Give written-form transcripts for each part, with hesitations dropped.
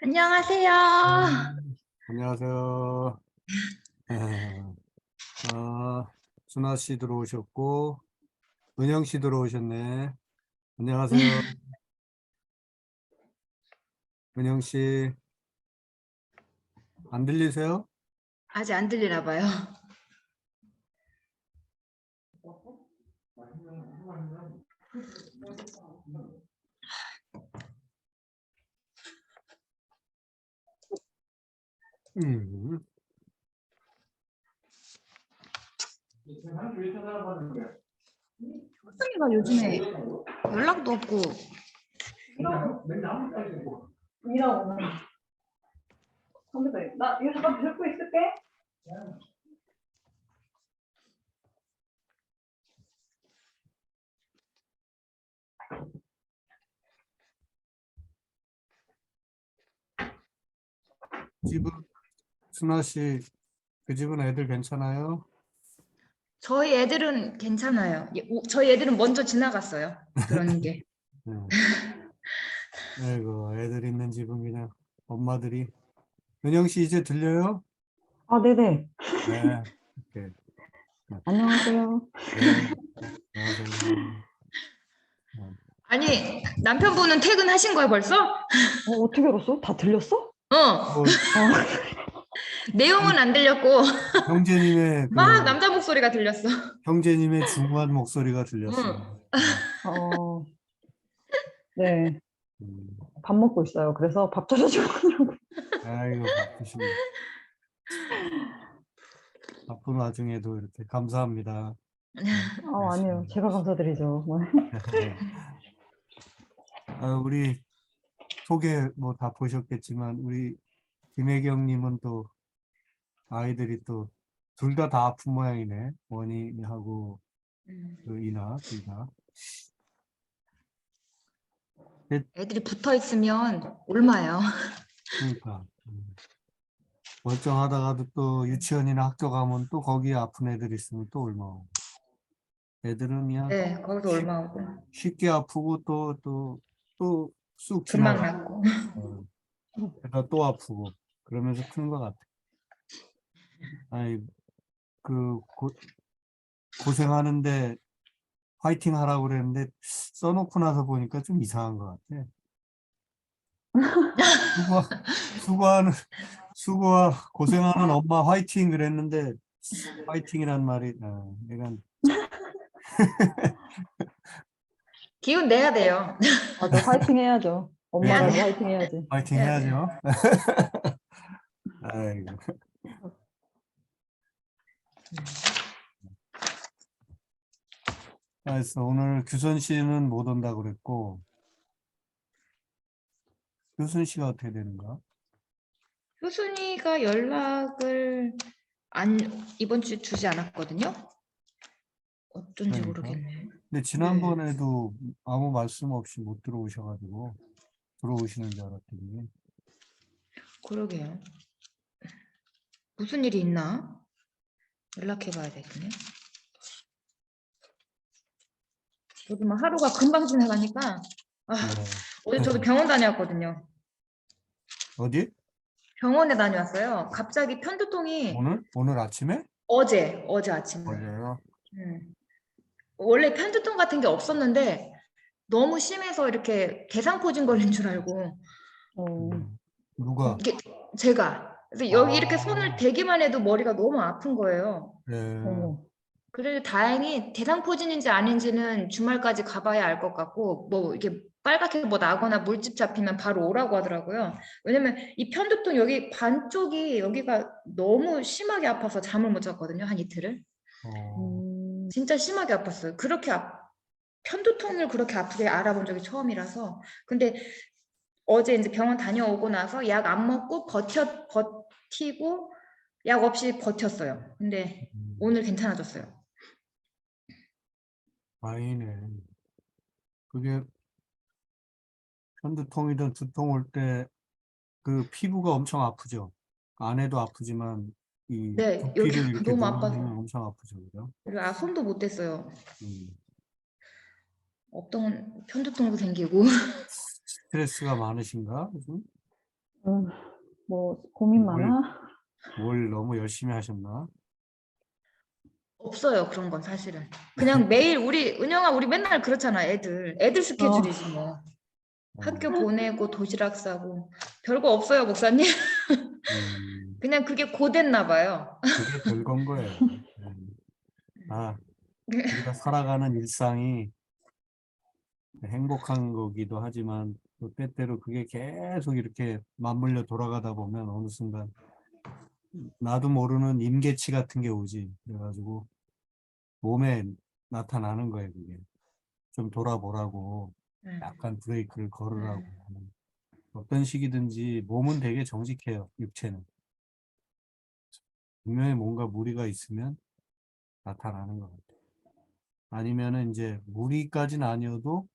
안녕하세요. 안녕하세요. 순아 씨 들어오셨고, 은영 씨 들어오셨네. 안녕하세요. 은영 씨, 안 들리세요? 아직 안 들리나 봐요. 음. 호성이가 요즘에 연락도 없고. 일하고 컴퓨터 나 이거 잠깐 듣고 있을게. 집은, 순아 씨, 그 집은 애들 괜찮아요? 저희 애들은 괜찮아요. 저희 애들은 먼저 지나갔어요. 그런 게. 네. 아이고, 애들 있는 집은 그냥 엄마들이. 은영 씨 이제 들려요? 아, 네네. 네. 이렇게. 안녕하세요. 네. 안녕하세요. 아니, 남편분은 퇴근하신 거야 벌써? 어떻게 알았어? 다 들렸어? 어. 뭐, 내용은 안 들렸고 형제님의 막 남자 목소리가 들렸어. 형제님의 중후한 목소리가 들렸어요. 응. 어, 네. 음. 밥 먹고 있어요. 그래서 밥 차려주고 있냐고. 아이고, 바쁘시네. 바쁜 와중에도 이렇게 감사합니다. 아니에요. 제가 감사드리죠. 우리 소개 뭐 다 보셨겠지만, 우리 김혜경님은 또 아이들이 또 둘 다 아픈 모양이네. 원희하고 그 이나, 둘 다. 애들이 붙어 있으면 옮아요. 그러니까. 멀쩡하다가도 또 유치원이나 학교 가면 또 거기에 아픈 애들 있으면 또 얼마나. 애들은 그냥 네, 거기서 옮아오고 쉽게 아프고 또 쑥 금방 지나가. 낫고. 그러다 또 아프고 그러면서 크는 것 같아. 아이, 고생하는데 화이팅 하라고 그랬는데 써놓고 나서 보니까 좀 이상한 것 같아. 수고, 수고하는, 고생하는 엄마 화이팅 그랬는데 화이팅이란 말이, 약간, 기운 내야 돼요. 맞아, 화이팅 해야죠. 엄마라서 그래서 화이팅 해야지. 화이팅 해야 돼. 해야죠. 아이고. 그래서 오늘 규선 씨는 못 온다고 그랬고, 규선 씨가 어떻게 되는가? 효순이가 연락을 이번 주에 주지 않았거든요. 어쩐지 그러니까. 모르겠네. 근데 지난번에도 아무 말씀 없이 못 들어오셔가지고 들어오시는 줄 알았더니 그러게요. 무슨 일이 있나? 연락해 봐야 되겠네. 저도 막 하루가 금방 지나가니까 어제 저도 병원 다녀왔거든요. 어디? 병원에 다녀왔어요. 갑자기 편두통이 오늘 아침에? 어제 아침에. 어제요. 원래 편두통 같은 게 없었는데 너무 심해서 이렇게 대상포진 걸린 줄 알고 어, 누가? 이게 제가 그래서 여기 이렇게 아. 손을 대기만 해도 머리가 너무 아픈 거예요. 네. 어머. 그래도 다행히 대상포진인지 아닌지는 주말까지 가봐야 알 것 같고 뭐 이게 빨갛게 뭐 나거나 물집 잡히면 바로 오라고 하더라고요. 왜냐면 이 편두통 여기 반쪽이 여기가 너무 심하게 아파서 잠을 못 잤거든요. 한 이틀을. 어, 진짜 심하게 아팠어요. 편두통을 그렇게 아프게 알아본 적이 처음이라서. 근데 어제 이제 병원 다녀오고 나서 약 안 먹고 버티고 약 없이 버텼어요. 근데 오늘 괜찮아졌어요. 다행이네. 그게 편두통이든 두통 올 때 그 피부가 엄청 아프죠. 안에도 아프지만 이 네, 여기 두피를 이렇게 너무 누르면 아파서 엄청 아프죠. 그죠? 그리고 손도 못 댔어요. 음. 없던 편두통도 생기고. 스트레스가 많으신가? 요즘? 뭐 고민 뭘, 많아? 뭘 너무 열심히 하셨나? 없어요, 그런 건 사실은. 그냥 매일 은영아 우리 맨날 그렇잖아. 애들 스케줄이지 뭐. 학교 보내고 도시락 싸고 별거 없어요, 목사님. 그냥 그게 고됐나 봐요. 그게 별건 거예요. 아, 우리가 살아가는 일상이 행복한 거기도 하지만 또 때때로 그게 계속 이렇게 맞물려 돌아가다 보면 어느 순간 나도 모르는 임계치 같은 게 오지. 그래가지고 몸에 나타나는 거예요, 그게. 좀 돌아보라고 네. 약간 브레이크를 걸으라고. 어떤 시기든지 몸은 되게 정직해요, 육체는. 분명히 뭔가 무리가 있으면 나타나는 것 같아요. 아니면은 이제 무리까지는 아니어도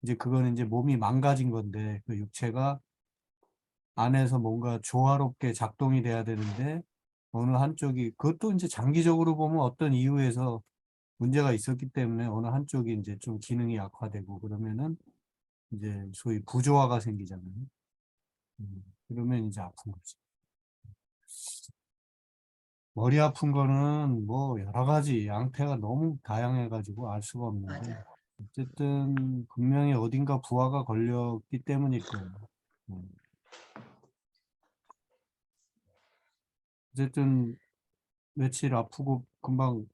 이제 그거는 이제 몸이 망가진 건데 그 육체가 안에서 뭔가 조화롭게 작동이 돼야 되는데 어느 한쪽이 그것도 이제 장기적으로 보면 어떤 이유에서 문제가 있었기 때문에 어느 한쪽이 이제 좀 기능이 약화되고 그러면은 이제 소위 부조화가 생기잖아요. 그러면 이제 아픈 거지. 머리 아픈 거는 뭐 여러 가지 양태가 너무 다양해가지고 알 수가 없는데 맞아. 어쨌든 분명히 어딘가 부하가 걸렸기 때문일 거예요. 어쨌든 며칠 아프고 금방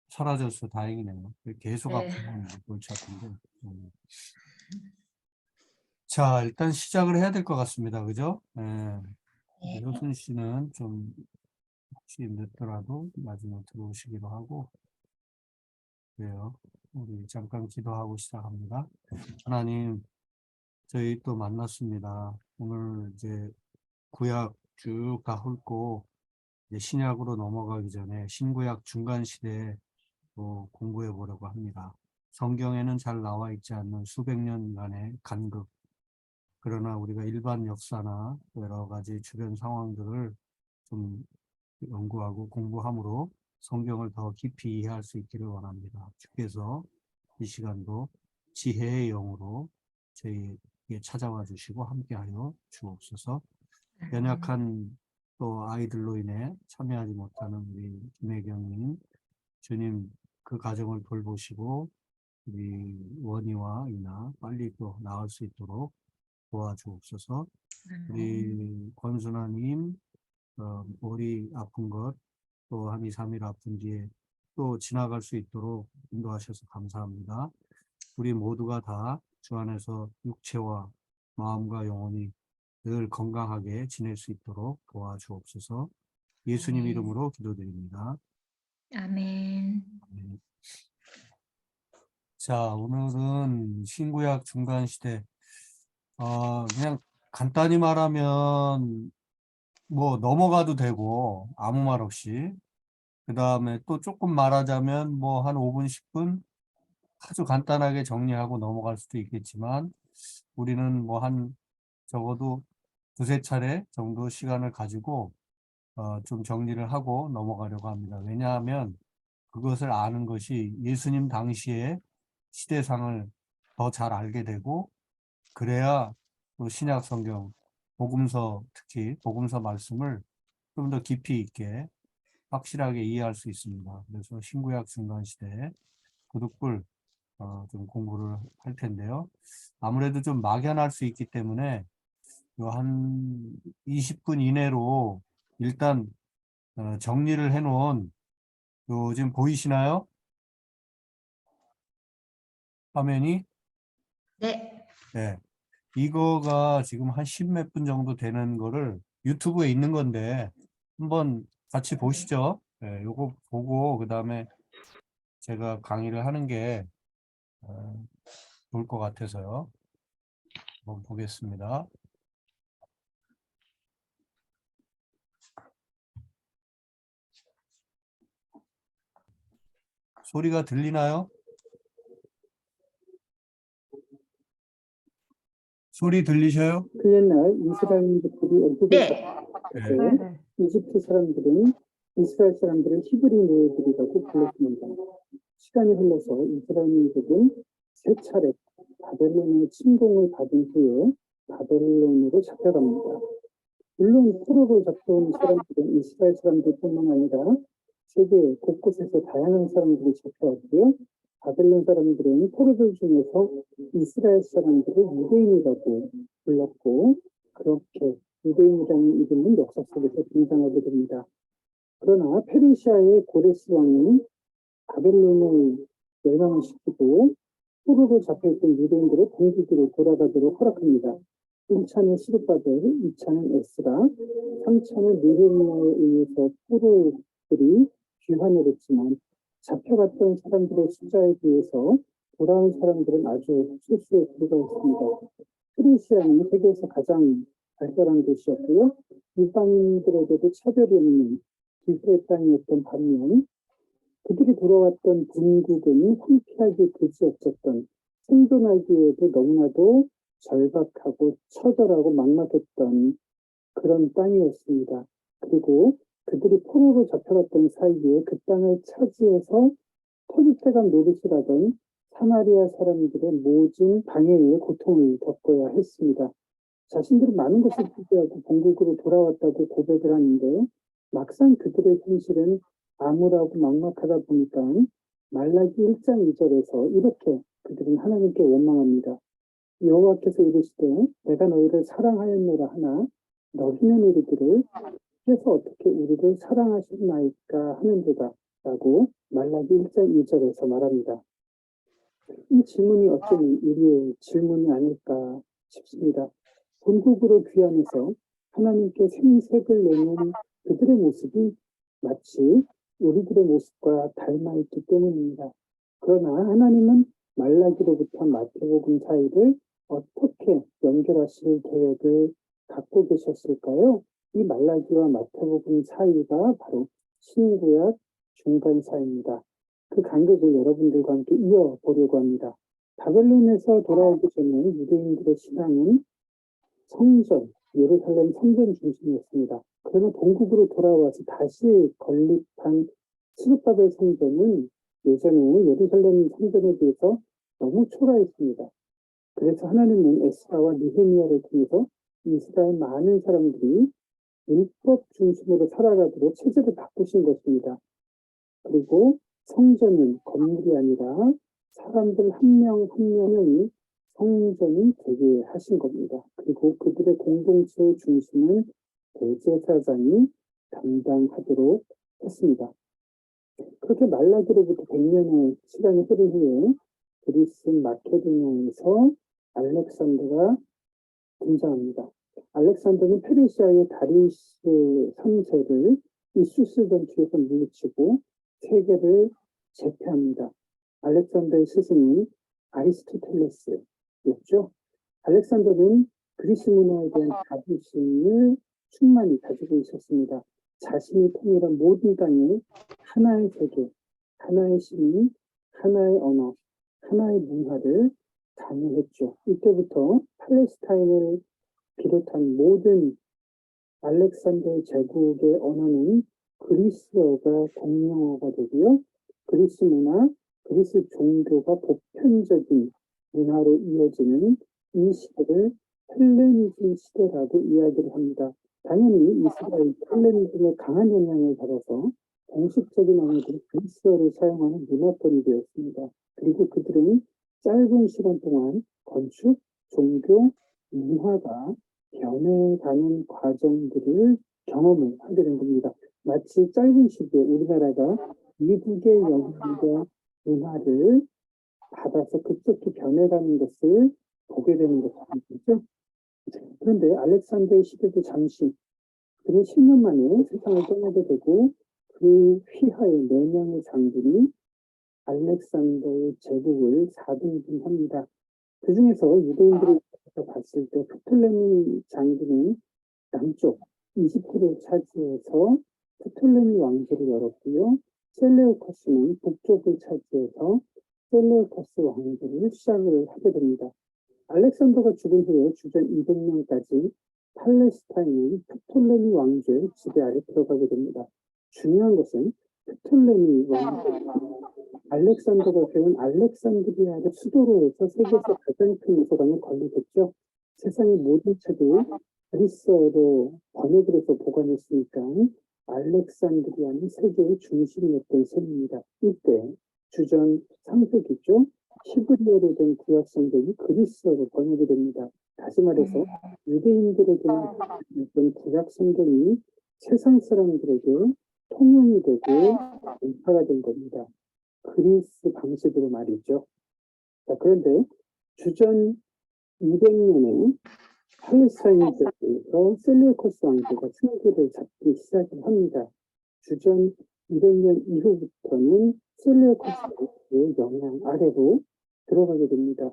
사라져서 다행이네요. 계속 네. 아프면 이제 골치 아픈데. 자, 일단 시작을 해야 될 것 같습니다. 그죠? 효순 씨는 좀 혹시 늦더라도 나중에 들어오시기로 하고 그래요. 우리 잠깐 기도하고 시작합니다. 하나님, 저희 또 만났습니다. 오늘 이제 구약 쭉 다 훑고 이제 신약으로 넘어가기 전에 신구약 중간 시대에 또 공부해 보려고 합니다. 성경에는 잘 나와 있지 않는 수백 년간의 간극, 그러나 우리가 일반 역사나 여러 가지 주변 상황들을 좀 연구하고 공부함으로 성경을 더 깊이 이해할 수 있기를 원합니다. 주께서 이 시간도 지혜의 영으로 저희에게 찾아와 주시고 함께하여 주옵소서. 연약한 또 아이들로 인해 참여하지 못하는 우리 김혜경님, 주님 그 가정을 돌보시고 우리 원희와 이나 빨리 또 나을 수 있도록 도와주옵소서. 우리 권순아님 머리 아픈 것 또 한 2, 3일 아픈 뒤에 또 지나갈 수 있도록 인도하셔서 감사합니다. 우리 모두가 다 주 안에서 육체와 마음과 영혼이 늘 건강하게 지낼 수 있도록 도와주옵소서. 예수님 아멘. 이름으로 기도드립니다. 아멘. 아멘. 자, 오늘은 신구약 중간시대. 그냥 간단히 말하면 뭐 넘어가도 되고 아무 말 없이. 그 다음에 또 조금 말하자면 뭐 한 5분, 10분 아주 간단하게 정리하고 넘어갈 수도 있겠지만 우리는 뭐 한 적어도 두세 차례 정도 시간을 가지고 좀 정리를 하고 넘어가려고 합니다. 왜냐하면 그것을 아는 것이 예수님 당시의 시대상을 더 잘 알게 되고 그래야 또 신약 성경, 복음서, 특히 복음서 말씀을 좀 더 깊이 있게 확실하게 이해할 수 있습니다. 그래서 신구약 중간시대 구독글 좀 공부를 할 텐데요. 아무래도 좀 막연할 수 있기 때문에 한 20분 이내로 일단 정리를 해놓은 지금 보이시나요? 화면이? 네. 네. 이거가 지금 한 10몇 분 정도 되는 거를 유튜브에 있는 건데 한번 같이 보시죠. 네, 요거 보고 그 다음에 제가 강의를 하는 게 좋을 것 같아서요. 한번 보겠습니다. 소리가 들리나요? 소리 들리셔요? 그 옛날 이스라엘인들이 애굽에서 네. 네. 네네. 이집트 사람들은 이스라엘 사람들을 히브리 노예들이라고 불렀습니다. 시간이 흘러서 이스라엘인들은 세 차례 바벨론의 침공을 받은 후에 바벨론으로 잡혀갑니다. 물론 포로로 잡혀온 사람들은 이스라엘 사람들뿐만 아니라 세계 곳곳에서 다양한 사람들이 잡혀왔고요. 바벨론 사람들은 포로들 중에서 이스라엘 사람들을 유대인이라고 불렀고 그렇게 유대인이라는 이름은 역사 속에서 등장하게 됩니다. 그러나 페르시아의 고레스 왕은 바벨론을 멸망을 시키고 포로로 잡혀있던 유대인들을 본국으로 돌아가도록 허락합니다. 1차는 시르바벨, 2차는 에스라, 3차는 느헤미야에 의해서 포로들이 귀환을 했지만 잡혀갔던 사람들의 숫자에 비해서 돌아온 사람들은 아주 소수에 불과했습니다. 페르시아는 세계에서 가장 발달한 곳이었고요. 이방인들에게도 차별이 없는 기술의 땅이었던 반면 그들이 돌아왔던 본국은 황폐하게 그지없었던 생존하기에도 너무나도 절박하고 처절하고 막막했던 그런 땅이었습니다. 그리고 그들이 포로로 잡혀갔던 사이에 그 땅을 차지해서 터줏대감 노릇을 하던 사마리아 사람들의 모진 방해의 고통을 겪어야 했습니다. 자신들은 많은 것을 포기하고 본국으로 돌아왔다고 고백을 하는데 막상 그들의 현실은 암울하고 막막하다 보니까 말라기 1장 2절에서 이렇게 그들은 하나님께 원망합니다. 여호와께서 이르시되 내가 너희를 사랑하였노라 하나 너희는 이르기를 그래서 어떻게 우리를 사랑하셨나이까 하는도다 라고 말라기 1장 2절에서 말합니다. 이 질문이 어쩌면 우리의 질문이 아닐까 싶습니다. 본국으로 귀환해서 하나님께 생색을 내는 그들의 모습이 마치 우리들의 모습과 닮아있기 때문입니다. 그러나 하나님은 말라기로부터 마태복음 사이를 어떻게 연결하실 계획을 갖고 계셨을까요? 이 말라기와 마태복음 사이가 바로 신구약 중간 사이입니다. 그 간격을 여러분들과 함께 이어보려고 합니다. 바벨론에서 돌아오기 전에 유대인들의 신앙은 성전, 예루살렘 성전 중심이었습니다. 그러나 본국으로 돌아와서 다시 건립한 스룹바벨 성전은 예전에 예루살렘 성전에 비해서 너무 초라했습니다. 그래서 하나님은 에스라와 느헤미야를 통해서 이스라엘 많은 사람들이 율법 중심으로 살아가도록 체제를 바꾸신 것입니다. 그리고 성전은 건물이 아니라 사람들 한 명 한 명이 성전이 되게 하신 겁니다. 그리고 그들의 공동체의 중심은 대제사장이 담당하도록 했습니다. 그렇게 말라기로부터 100년의 시간이 흐른 후에 그리스 마케도니아에서 알렉산더가 등장합니다. 알렉산더는 페르시아의 다리우스 3세를 이수스 전투에서 물리치고 세계를 제패합니다. 알렉산더의 스승은 아리스토텔레스였죠. 알렉산더는 그리스 문화에 대한 자부심을 충만히 가지고 있었습니다. 자신이 통일한 모든 땅에 하나의 세계, 하나의 시민, 하나의 언어, 하나의 문화를 강요했죠. 이때부터 팔레스타인을 비롯한 모든 알렉산더 제국의 언어는 그리스어가 공용어가 되고요. 그리스 문화, 그리스 종교가 보편적인 문화로 이어지는 이 시대를 헬레니즘 시대라고 이야기를 합니다. 당연히 이스라엘 헬레니즘의 강한 영향을 받아서 공식적인 언어들이 그리스어를 사용하는 문화권이 되었습니다. 그리고 그들은 짧은 시간 동안 건축, 종교, 문화가 변해가는 과정들을 경험을 하게 된 겁니다. 마치 짧은 시기에 우리나라가 미국의 영향과 문화를 받아서 급속히 변해가는 것을 보게 되는 것이죠. 그런데 알렉산더의 시대도 잠시 그는 10년 만에 세상을 떠나게 되고 그 휘하의 4명의 장군이 알렉산더의 제국을 4등분합니다. 그 중에서 유대인들이 봤을 때 프톨레미 장군은 남쪽 이집트를 차지해서 프톨레미 왕조를 열었고요. 셀레우커스는 북쪽을 차지해서 셀레우커스 왕조를 시작을 하게 됩니다. 알렉산더가 죽은 후에 주전 200년까지 팔레스타인은 프톨레미 왕조의 지배 아래 들어가게 됩니다. 중요한 것은 프톨레미 왕조, 알렉산더가 세운 알렉산드리아를 수도로 해서 세계에서 가장 큰 도서관을 건립했죠. 세상의 모든 책을 그리스어로 번역을 해서 보관했으니까 알렉산드리아는 세계의 중심이었던 셈입니다. 이때 주전 3세기죠. 히브리어로 된 구약 성경이 그리스어로 번역이 됩니다. 다시 말해서 유대인들에게는 어떤 구약 성경이 세상 사람들에게 통용이 되고 전파가 된 겁니다. 그리스 방식으로 말이죠. 자, 그런데 주전 200년에 팔레스타인 지역에서 셀레우코스 왕조가 승기를 잡기 시작을 합니다. 주전 200년 이후부터는 셀레우코스 왕조의 영향 아래로 들어가게 됩니다.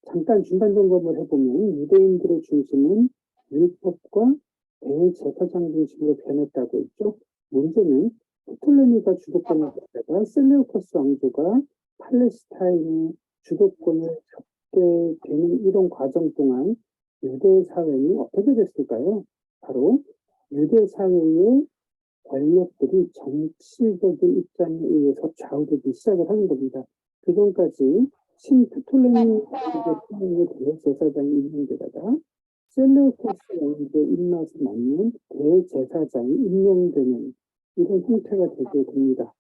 잠깐 중간 점검을 해보면 유대인들의 중심은 율법과 대제사장 중심으로 변했다고 했죠. 문제는 프톨레미가 주도권을 잡다가 셀레우코스 왕조가 팔레스타인의 주도권을 잡게 되는 이런 과정 동안 유대 사회는 어떻게 됐을까요? 바로 유대 사회의 권력들이 정치적인 입장에 의해서 좌우되기 시작을 하는 겁니다. 그전까지 신프톨레미 왕조의 대제사장이 있는 데다가 셀레우코스 왕조의 입맛에 맞는 대제사장이 임명되는 이런 형태가 되게 됩니다.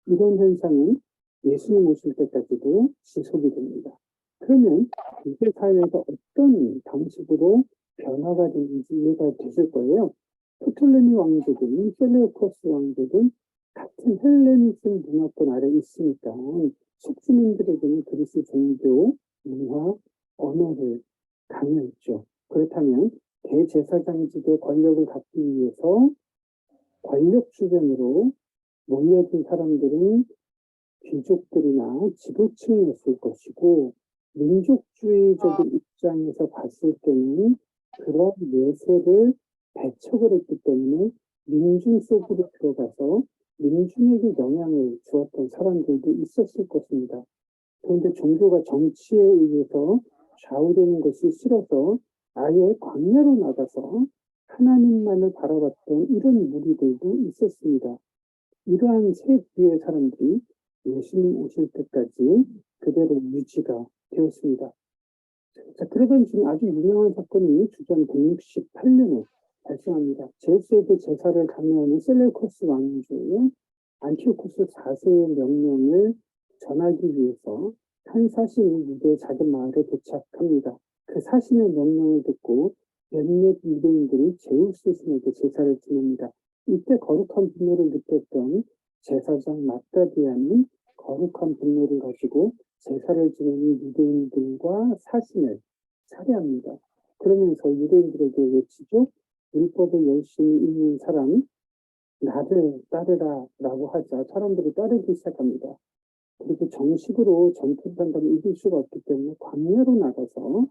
이런 현상은 예수님 오실 때까지도 지속이 됩니다. 그러면 유대 사회가 어떤 방식으로 변화가 되는지 이해가 되실 거예요. 프톨레미 왕조든 셀레우코스 왕조든 같은 헬레니즘 문화권 아래 있으니까 숙주민들에게는 그리스 종교, 문화, 언어를 강요했죠. 그렇다면 대제사장직의 권력을 갖기 위해서 권력 주변으로 몰려든 사람들은 귀족들이나 지도층이었을 것이고 민족주의적인 입장에서 봤을 때는 그런 예세를 배척을 했기 때문에 민중 속으로 들어가서 민중에게 영향을 주었던 사람들도 있었을 것입니다. 그런데 종교가 정치에 의해서 좌우되는 것이 싫어서 아예 광야로 나가서 하나님만을 바라봤던 이런 무리들도 있었습니다. 이러한 세 부류의 사람들이 예수님 오실 때까지 그대로 유지가 되었습니다. 자, 그러던 중 아주 유명한 사건이 주전 168년에 발생합니다. 제우스에게 제사를 강요하는 셀레우코스 왕조 안티오코스 4세의 명령을 전하기 위해서 한 사신이 유대 작은 마을에 도착합니다. 그 사신의 명령을 듣고 몇몇 유대인들이 제우스 신에게 제사를 지냅니다. 이때 거룩한 분노를 느꼈던 제사장 마따디아는 거룩한 분노를 가지고 제사를 지내는 유대인들과 사신을 살해합니다. 그러면서 유대인들에게 외치죠. 율법을 열심히 읽는 사람, 나를 따르라 라고 하자 사람들이 따르기 시작합니다. 그리고 정식으로 전투를 한다면 이길 수가 없기 때문에 광야로 나가서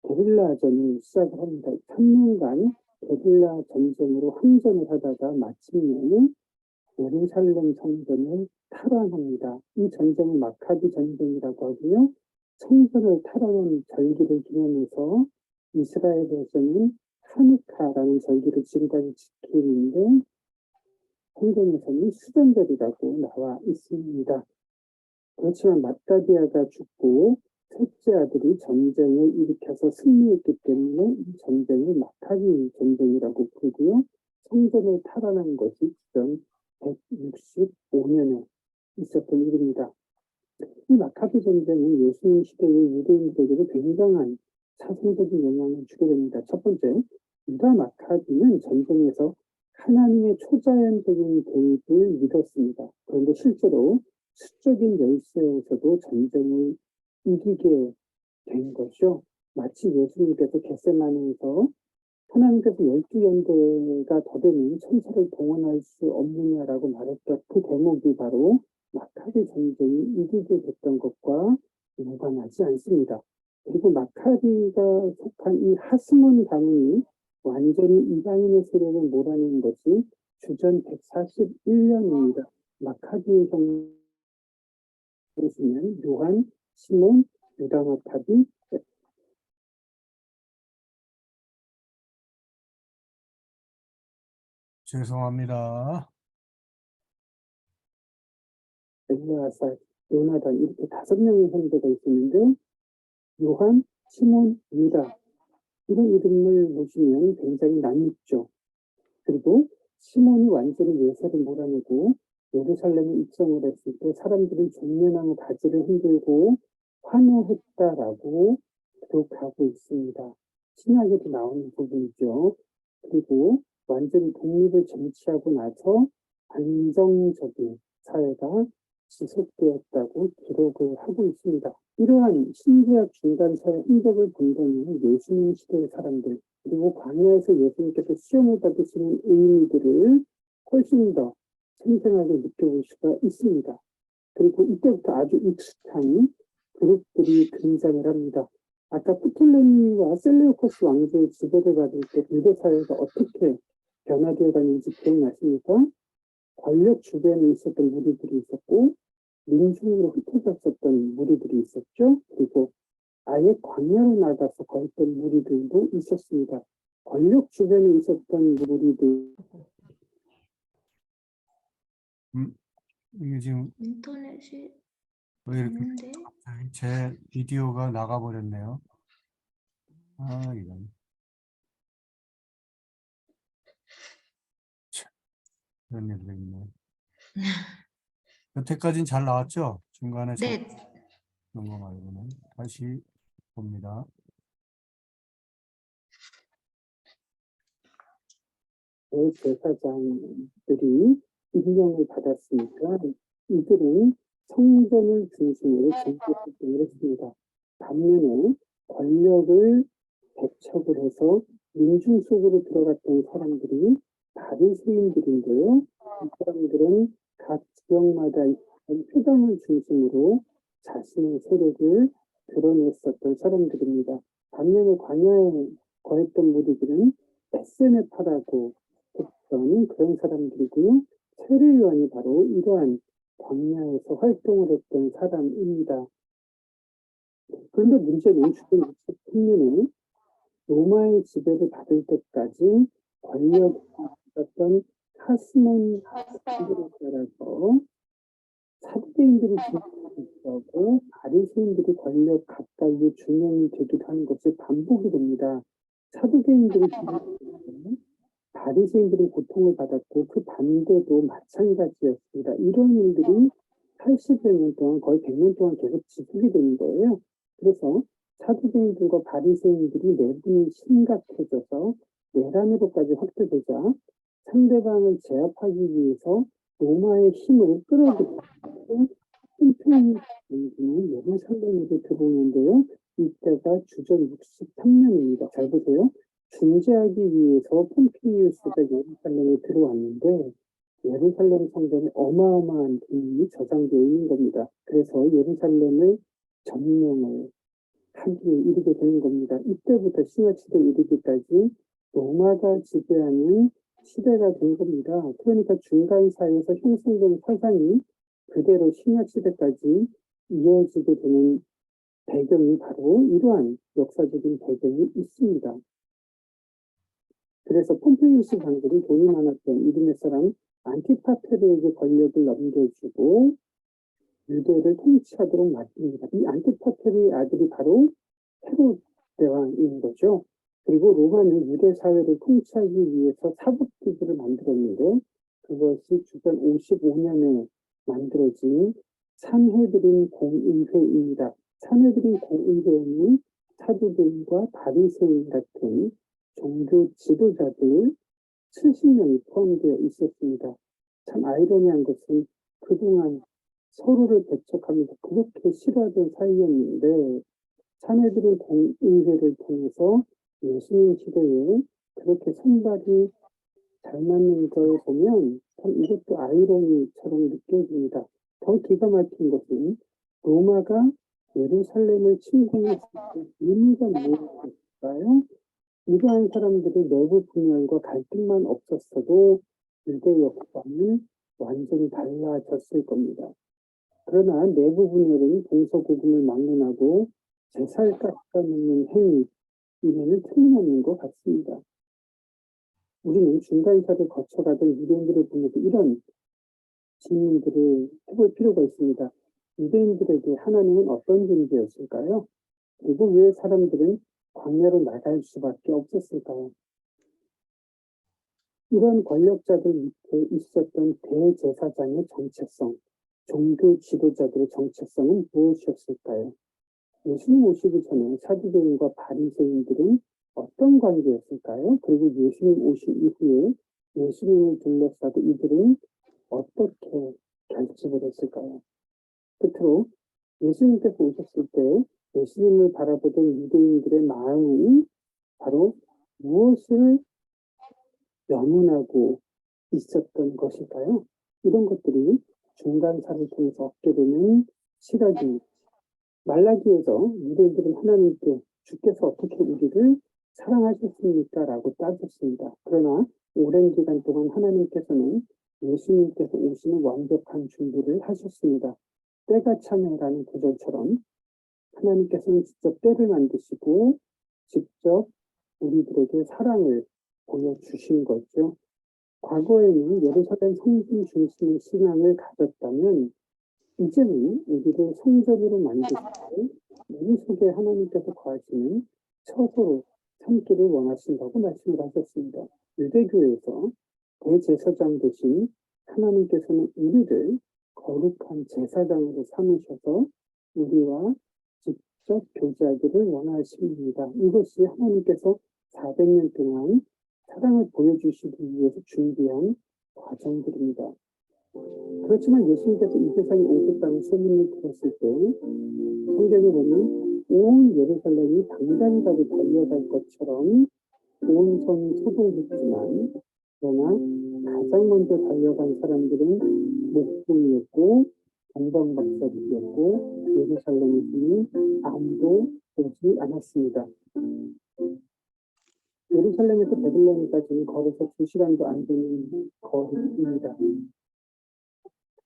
게릴라전을 시작을 합니다. 3년간 게릴라 전쟁으로 항전을 하다가 마침내 예루살렘 성전을 탈환합니다. 이 전쟁을 마카비 전쟁이라고 하고요. 성전을 탈환한 절기를 기념해서 이스라엘에서는 하누카라는 절기를 지금까지 지키는데 성경에서는 수전절이라고 나와 있습니다. 그렇지만 마따디아가 죽고 셋째 아들이 전쟁을 일으켜서 승리했기 때문에 이 전쟁을 마카비 전쟁이라고 부르고요. 성전을 탈환한 것이 기존 165년에 있었던 일입니다. 이 마카비 전쟁은 예수님 시대의 유대인들에게도 굉장한 사상적인 영향을 주게 됩니다. 첫 번째, 유다 마카비는 전쟁에서 하나님의 초자연적인 개입을 믿었습니다. 그런데 실제로 수적인 열세에서도 전쟁을 이기게 된 것이요. 마치 예수님께서 겟세마네에서 하나님께서 12연대가 더 되면 천사를 동원할 수 없느냐라고 말했던 그 대목이 바로 마카비 전쟁이 이기게 됐던 것과 무관하지 않습니다. 그리고 마카비가 속한 이 하스몬 가문이 완전히 이방인의 세력을 몰아낸 것이 주전 141년입니다. 마카비 성 보시면 요한, 시몬, 유다 마카비, 죄송합니다. 엘레아살, 요나단 이렇게 5명의 형제가 있었는데 요한, 시몬, 유다 이런 이름을 보시면 굉장히 낯익죠. 그리고 시몬이 완전히 예세를 몰아내고 예루살렘에 입성을 했을 때 사람들은 종려나무 가지를 흔들고 환호했다라고 기록하고 있습니다. 신약에도 나오는 부분이죠. 그리고 완전히 독립을 쟁취하고 나서 안정적인 사회가 지속되었다고 기록을 하고 있습니다. 이러한 신구약 중간사의 흔적을 본다면 예수님 시대의 사람들 그리고 광야에서 예수님께서 시험을 받으시는 의미들을 훨씬 더 생생하게 느껴볼 수가 있습니다. 그리고 이때부터 아주 익숙한 그룹들이 등장을 합니다. 아까 프톨레미와 셀레우코스 왕조의 지배를 받을 때 유대 사회가 어떻게 변화되어 가는지 기억나십니까? 권력 주변에 있었던 무리들이 있었고 민중으로 흩어졌었던 무리들이 있었죠. 그리고 아예 광야로 나가서 거했던 무리들도 있었습니다. 권력 주변에 있었던 무리들 이게 지금 인터넷이 왜 이렇게 없는데 갑자기 제 비디오가 나가버렸네요. 아, 이런. 참, 이런 일도 있네. 여태까지는 잘 나왔죠? 중간에 네, 그런 거 말고는. 다시 봅니다. 제사장들이 임명을 받았으니까 이들은 성전을 중심으로 정치 활동을 했습니다. 반면에 권력을 배척을 해서 민중 속으로 들어갔던 사람들이 바리새인들인데요. 이 사람들은 각 지역마다 있던 회당을 중심으로 자신의 세력을 드러냈었던 사람들입니다. 반면에 광야에 거했던 무리들은 에세네파라고 했던 그런 사람들이고요. 세례요한이 바로 이러한 광야에서 활동을 했던 사람입니다. 그런데 문제는 주전 60년에 로마의 지배를 받을 때까지 권력을 가졌던 하스몬 사람들에 따라서 사두개인들이 중요하고 바리새인들이 권력 가까이에 중용이 되기도 하는 것이 반복이 됩니다. 사두개인들이 중용이 바리새인들은 고통을 받았고 그 반대도 마찬가지였습니다. 이런 일들이 80여 년 동안 거의 100년 동안 계속 지속이 되는 거예요. 그래서 사두개인들과 바리새인들이 내분이 심각해져서 내란으로까지 확대되자 상대방을 제압하기 위해서 로마의 힘을 끌어들이고 틈틈이 예루살렘으로 들어오는데요. 이때가 주전 63년입니다. 잘 보세요. 중재하기 위해서 폼피리우스가 예루살렘에 들어왔는데 예루살렘 성전에 어마어마한 돈이 저장되어 있는 겁니다. 그래서 예루살렘을 점령을 하기에 이르게 되는 겁니다. 이때부터 신약시대에 이르기까지 로마가 지배하는 시대가 된 겁니다. 그러니까 중간 사이에서 형성된 사상이 그대로 신약시대까지 이어지게 되는 배경이 바로 이러한 역사적인 배경이 있습니다. 그래서 폼페이우스 장군이 돈이 많았던 이름의 사람 안티파테르에게 권력을 넘겨주고 유대를 통치하도록 맡깁니다. 이 안티파테르의 아들이 바로 헤롯 대왕인 거죠. 그리고 로마는 유대 사회를 통치하기 위해서 사법기구를 만들었는데 그것이 주전 55년에 만들어진 산헤드린 공의회입니다. 산헤드린 공의회에는 사두개인과 바리새인 같은 종교 지도자들 70명이 포함되어 있었습니다. 참 아이러니한 것은 그동안 서로를 배척하면서 그렇게 싫어하던 사이였는데 산헤드린 공의회를 통해서 예수님 시대에 그렇게 손발이 잘 맞는 걸 보면 참 이것도 아이러니처럼 느껴집니다. 더 기가 막힌 것은 로마가 예루살렘을 침공했을 때 의미가 무엇일까요? 이러한 사람들의 내부 분열과 갈등만 없었어도 유대 역사는 완전히 달라졌을 겁니다. 그러나 내부 분열은 동서고금을 막론하고 제사를 깎아먹는 행위, 이면은 틀림없는 것 같습니다. 우리는 중간사를 거쳐가던 유대인들을 보면서 이런 질문들을 해볼 필요가 있습니다. 유대인들에게 하나님은 어떤 존재였을까요? 그리고 왜 사람들은 광야로 나갈 수밖에 없었을까요? 이런 권력자들 밑에 있었던 대제사장의 정체성, 종교 지도자들의 정체성은 무엇이었을까요? 예수님 오시기 전에 사두개인과 바리새인들은 어떤 관계였을까요? 그리고 예수님 오신 이후에 예수님을 둘러싸고 이들은 어떻게 결집을 했을까요? 끝으로 예수님께서 오셨을 때 예수님을 바라보던 유대인들의 마음은 바로 무엇을 염원하고 있었던 것일까요? 이런 것들이 중간사를 통해서 얻게 되는 시각입니다. 말라기에서 유대인들은 하나님께 주께서 어떻게 우리를 사랑하셨습니까? 라고 따졌습니다. 그러나 오랜 기간 동안 하나님께서는 예수님께서 오시는 완벽한 준비를 하셨습니다. 때가 참여라는 구절처럼 하나님께서는 직접 때를 만드시고 직접 우리들에게 사랑을 보여주신 거죠. 과거에는 예루살렘 성전 중심의 신앙을 가졌다면 이제는 우리를 성전으로 만드시고 우리 속에 하나님께서 거하시는 처소로 삼기를 원하신다고 말씀을 하셨습니다. 유대교에서 대제사장 대신 하나님께서는 우리를 거룩한 제사장으로 삼으셔서 우리와 직접 교제하기를 원하십니다. 이것이 하나님께서 400년 동안 사랑을 보여주시기 위해서 준비한 과정들입니다. 그렇지만 예수님께서 이 세상에 오셨다는 소문을 들었을 때 성경에 보면 온 예루살렘이 당당하게 달려갈 것처럼 온 성이 소동했지만 그러나 가장 먼저 달려간 사람들은 목동이었고 동방박사들이었고 예루살렘에서는 아무도 오지 않았습니다. 예루살렘에서 베들레헴까지는 걸어서 2시간도 안 되는 거리입니다.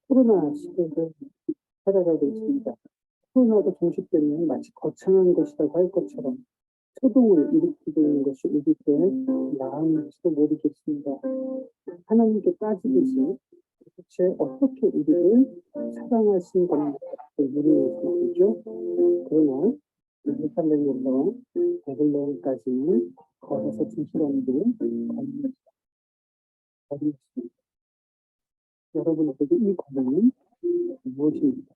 코로나 시대를 살아가고 있습니다. 코로나가 종식되면 마치 거창한 것이라고 할 것처럼 소동을 일으키고 있는 것이 우리들의 마음일지도 모르겠습니다. 하나님께 따지듯이 도대체 어떻게 우리를 사랑하신 건가 물으는 것이죠. 그러나 예루살렘에서 베들레헴까지는 걸어서 2시간도 걸립니다. 어렵습니다. 여러분에게도 이 과정은 무엇입니까?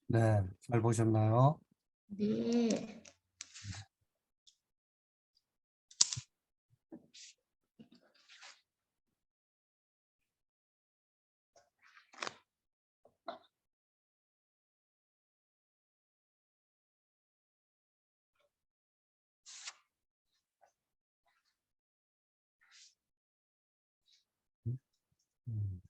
네, 잘 보셨나요? 네. 음,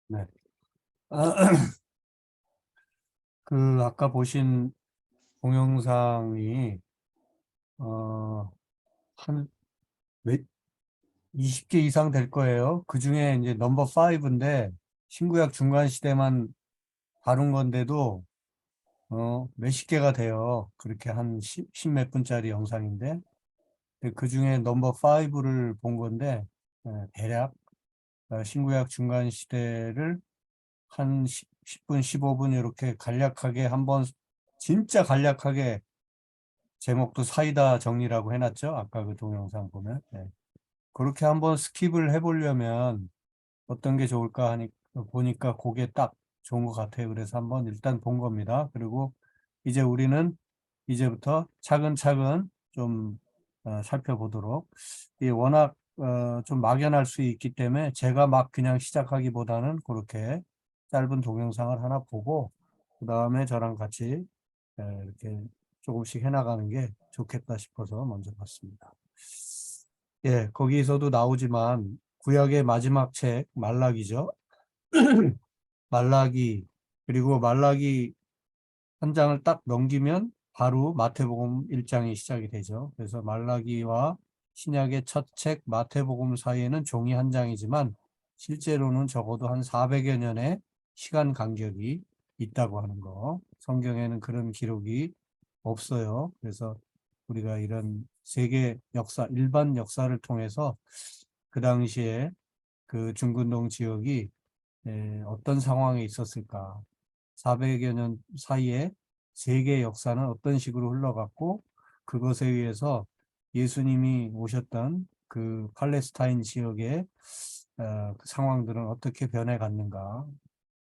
네. 그 아까 보신 동영상이 한 몇, 20개 이상 될 거예요. 그 중에 이제 넘버 5인데 신구약 중간 시대만 다룬 건데도 몇십 개가 돼요. 그렇게 한 10 몇 분짜리 영상인데 그 중에 넘버 5를 본 건데 대략 신구약 중간 시대를 한 10분, 15분 이렇게 간략하게 한번 진짜 간략하게 제목도 사이다 정리라고 해놨죠. 아까 그 동영상 보면. 네. 그렇게 한번 스킵을 해보려면 어떤 게 좋을까 하니 보니까 그게 딱 좋은 것 같아요. 그래서 한번 일단 본 겁니다. 그리고 이제 우리는 이제부터 차근차근 좀 살펴보도록. 이 워낙 좀 막연할 수 있기 때문에 제가 막 그냥 시작하기보다는 그렇게 짧은 동영상을 하나 보고 그 다음에 저랑 같이 이렇게 조금씩 해나가는 게 좋겠다 싶어서 먼저 봤습니다. 예, 거기서도 나오지만 구약의 마지막 책 말라기죠. 말라기 그리고 말라기 한 장을 딱 넘기면 바로 마태복음 1장이 시작이 되죠. 그래서 말라기와 신약의 첫 책 마태복음 사이에는 종이 한 장이지만 실제로는 적어도 한 400여 년의 시간 간격이 있다고 하는 거. 성경에는 그런 기록이 없어요. 그래서 우리가 이런 세계 역사, 일반 역사를 통해서 그 당시에 그 중근동 지역이 어떤 상황에 있었을까? 400여 년 사이에 세계 역사는 어떤 식으로 흘러갔고 그것에 의해서 예수님이 오셨던 그 팔레스타인 지역의 그 상황들은 어떻게 변해갔는가?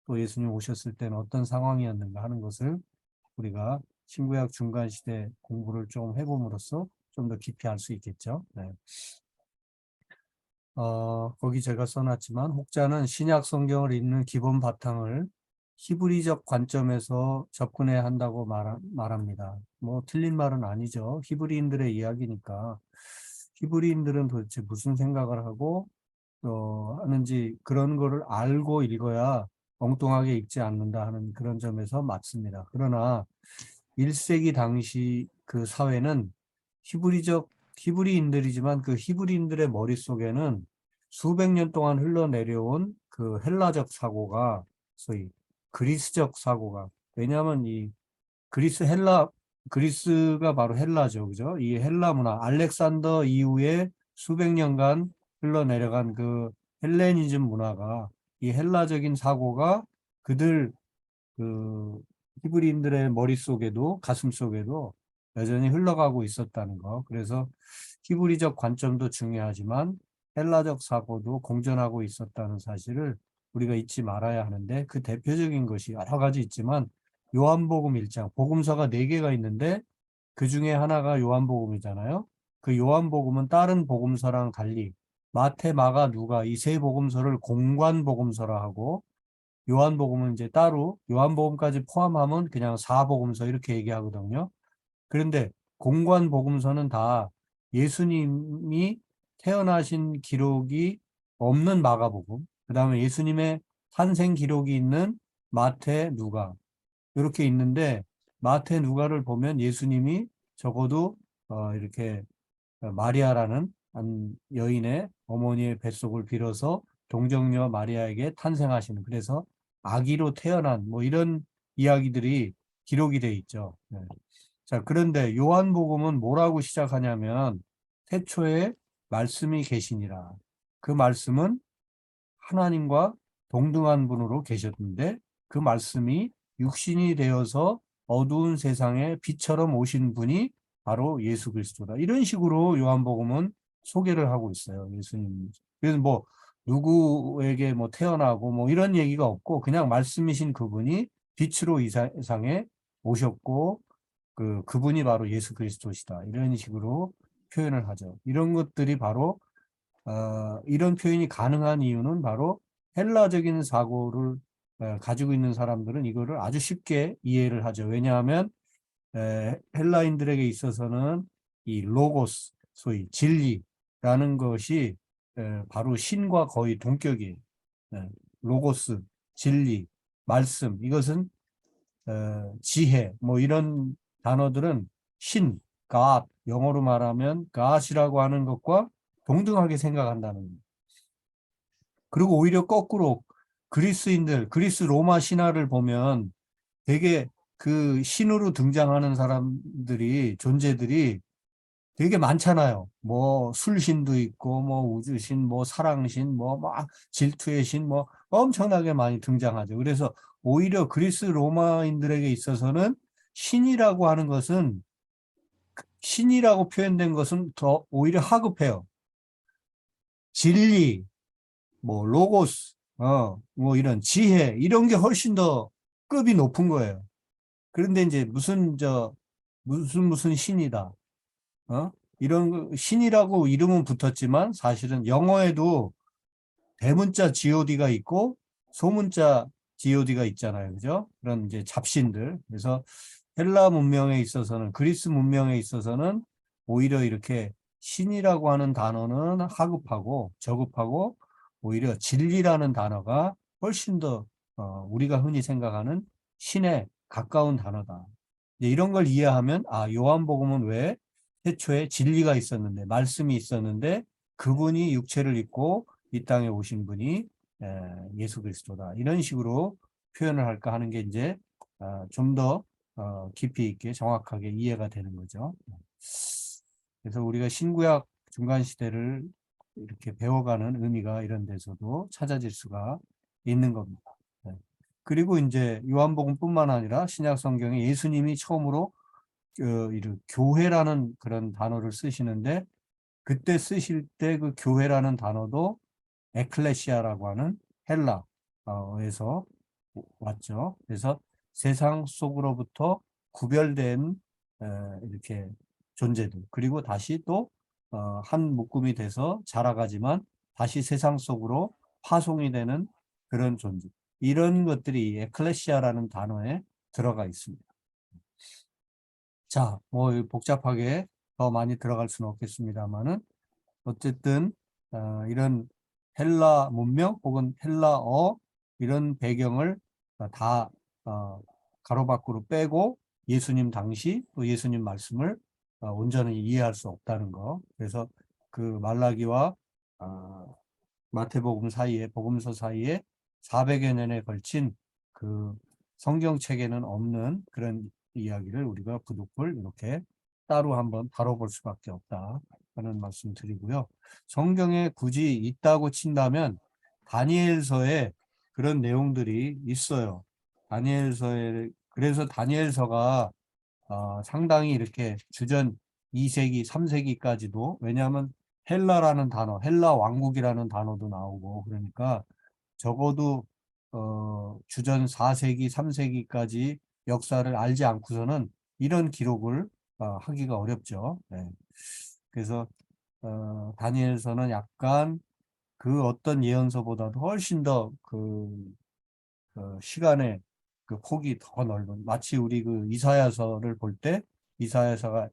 또 예수님 오셨을 때는 어떤 상황이었는가 하는 것을 우리가 신구약 중간 시대 공부를 좀 해봄으로써 좀 더 깊이 알 수 있겠죠. 네. 거기 제가 써놨지만 혹자는 신약 성경을 읽는 기본 바탕을 히브리적 관점에서 접근해야 한다고 말합니다. 뭐 틀린 말은 아니죠. 히브리인들의 이야기니까 히브리인들은 도대체 무슨 생각을 하고 하는지 그런 거를 알고 읽어야 엉뚱하게 읽지 않는다 하는 그런 점에서 맞습니다. 그러나 1세기 당시 그 사회는 히브리인들이지만 그 히브리인들의 머릿속에는 수백 년 동안 흘러내려온 그 헬라적 사고가 소위 그리스적 사고가 왜냐하면 이 그리스가 바로 헬라죠. 그죠? 이 헬라 문화 알렉산더 이후에 수백 년간 흘러내려간 그 헬레니즘 문화가 이 헬라적인 사고가 그들 그 히브리인들의 머릿속에도 가슴속에도 여전히 흘러가고 있었다는 거. 그래서 히브리적 관점도 중요하지만 헬라적 사고도 공존하고 있었다는 사실을 우리가 잊지 말아야 하는데 그 대표적인 것이 여러 가지 있지만 요한복음 1장, 복음서가 4개가 있는데 그 중에 하나가 요한복음이잖아요. 그 요한복음은 다른 복음서랑 달리 마태, 마가, 누가 이 세 복음서를 공관복음서라 하고 요한복음은 이제 따로 요한복음까지 포함하면 그냥 사복음서 이렇게 얘기하거든요. 그런데 공관복음서는 다 예수님이 태어나신 기록이 없는 마가복음, 그 다음에 예수님의 탄생 기록이 있는 마태, 누가 이렇게 있는데 마태, 누가를 보면 예수님이 적어도 이렇게 마리아라는 한 여인의 어머니의 뱃속을 빌어서 동정녀 마리아에게 탄생하시는, 그래서 아기로 태어난 뭐 이런 이야기들이 기록이 돼 있죠. 네. 자, 그런데 요한복음은 뭐라고 시작하냐면 태초에 말씀이 계시니라. 그 말씀은 하나님과 동등한 분으로 계셨는데 그 말씀이 육신이 되어서 어두운 세상에 빛처럼 오신 분이 바로 예수 그리스도다. 이런 식으로 요한복음은 소개를 하고 있어요. 예수님. 그래서 뭐 누구에게 뭐 태어나고 뭐 이런 얘기가 없고 그냥 말씀이신 그분이 빛으로 이 세상에 오셨고 그분이 바로 예수 그리스도시다. 이런 식으로 표현을 하죠. 이런 것들이 바로 이런 표현이 가능한 이유는 바로 헬라적인 사고를 가지고 있는 사람들은 이거를 아주 쉽게 이해를 하죠. 왜냐하면 헬라인들에게 있어서는 이 로고스, 소위 진리라는 것이 바로 신과 거의 동격이에요. 로고스, 진리, 말씀, 이것은 지혜, 뭐 이런 단어들은 신, God, 영어로 말하면 God이라고 하는 것과 동등하게 생각한다는 거예요. 그리고 오히려 거꾸로 그리스인들, 그리스 로마 신화를 보면 되게 그 신으로 등장하는 사람들이, 존재들이 되게 많잖아요. 뭐 술신도 있고, 뭐 우주신, 뭐 사랑신, 뭐 막 질투의 신, 뭐 엄청나게 많이 등장하죠. 그래서 오히려 그리스 로마인들에게 있어서는 신이라고 하는 것은, 신이라고 표현된 것은 더 오히려 하급해요. 진리, 뭐 로고스, 뭐 이런 지혜, 이런 게 훨씬 더 급이 높은 거예요. 그런데 이제 무슨 신이다. 이런 신이라고 이름은 붙었지만 사실은 영어에도 대문자 god가 있고 소문자 god가 있잖아요. 그죠? 그런 이제 잡신들. 그래서 헬라 문명에 있어서는, 그리스 문명에 있어서는 오히려 이렇게 신이라고 하는 단어는 하급하고 저급하고 오히려 진리라는 단어가 훨씬 더 우리가 흔히 생각하는 신에 가까운 단어다. 이제 이런 걸 이해하면 요한복음은 왜 태초에 진리가 있었는데, 말씀이 있었는데 그분이 육체를 입고 이 땅에 오신 분이 예수 그리스도다. 이런 식으로 표현을 할까 하는 게 이제 좀 더 깊이 있게 정확하게 이해가 되는 거죠. 그래서 우리가 신구약 중간 시대를 이렇게 배워가는 의미가 이런 데서도 찾아질 수가 있는 겁니다. 네. 그리고 이제 요한복음뿐만 아니라 신약 성경에 예수님이 처음으로 이런 교회라는 그런 단어를 쓰시는데, 그때 쓰실 때 그 교회라는 단어도 에클레시아라고 하는 헬라어에서 왔죠. 그래서 세상 속으로부터 구별된 이렇게 존재들, 그리고 다시 또 한 묶음이 돼서 자라가지만 다시 세상 속으로 파송이 되는 그런 존재. 이런 것들이 에클레시아라는 단어에 들어가 있습니다. 자, 뭐 복잡하게 더 많이 들어갈 수는 없겠습니다만은 어쨌든 이런 헬라 문명 혹은 헬라어 이런 배경을 다 가로밖으로 빼고 예수님 당시 또 예수님 말씀을 온전히 이해할 수 없다는 거. 그래서 그 말라기와 마태복음 사이에, 복음서 사이에 400여 년에 걸친 그 성경책에는 없는 그런 이야기를 우리가 부득불 이렇게 따로 한번 다뤄볼 수밖에 없다 하는 말씀 드리고요. 성경에 굳이 있다고 친다면 다니엘서에 그런 내용들이 있어요. 다니엘서에, 그래서 다니엘서가 상당히 이렇게 주전 2세기, 3세기까지도, 왜냐하면 헬라라는 단어, 헬라 왕국이라는 단어도 나오고, 그러니까 적어도 주전 4세기, 3세기까지 역사를 알지 않고서는 이런 기록을 하기가 어렵죠. 네. 그래서 다니엘서는 약간 그 어떤 예언서보다도 훨씬 더 시간의 그 폭이 더 넓은, 마치 우리 그 이사야서를 볼 때 이사야서가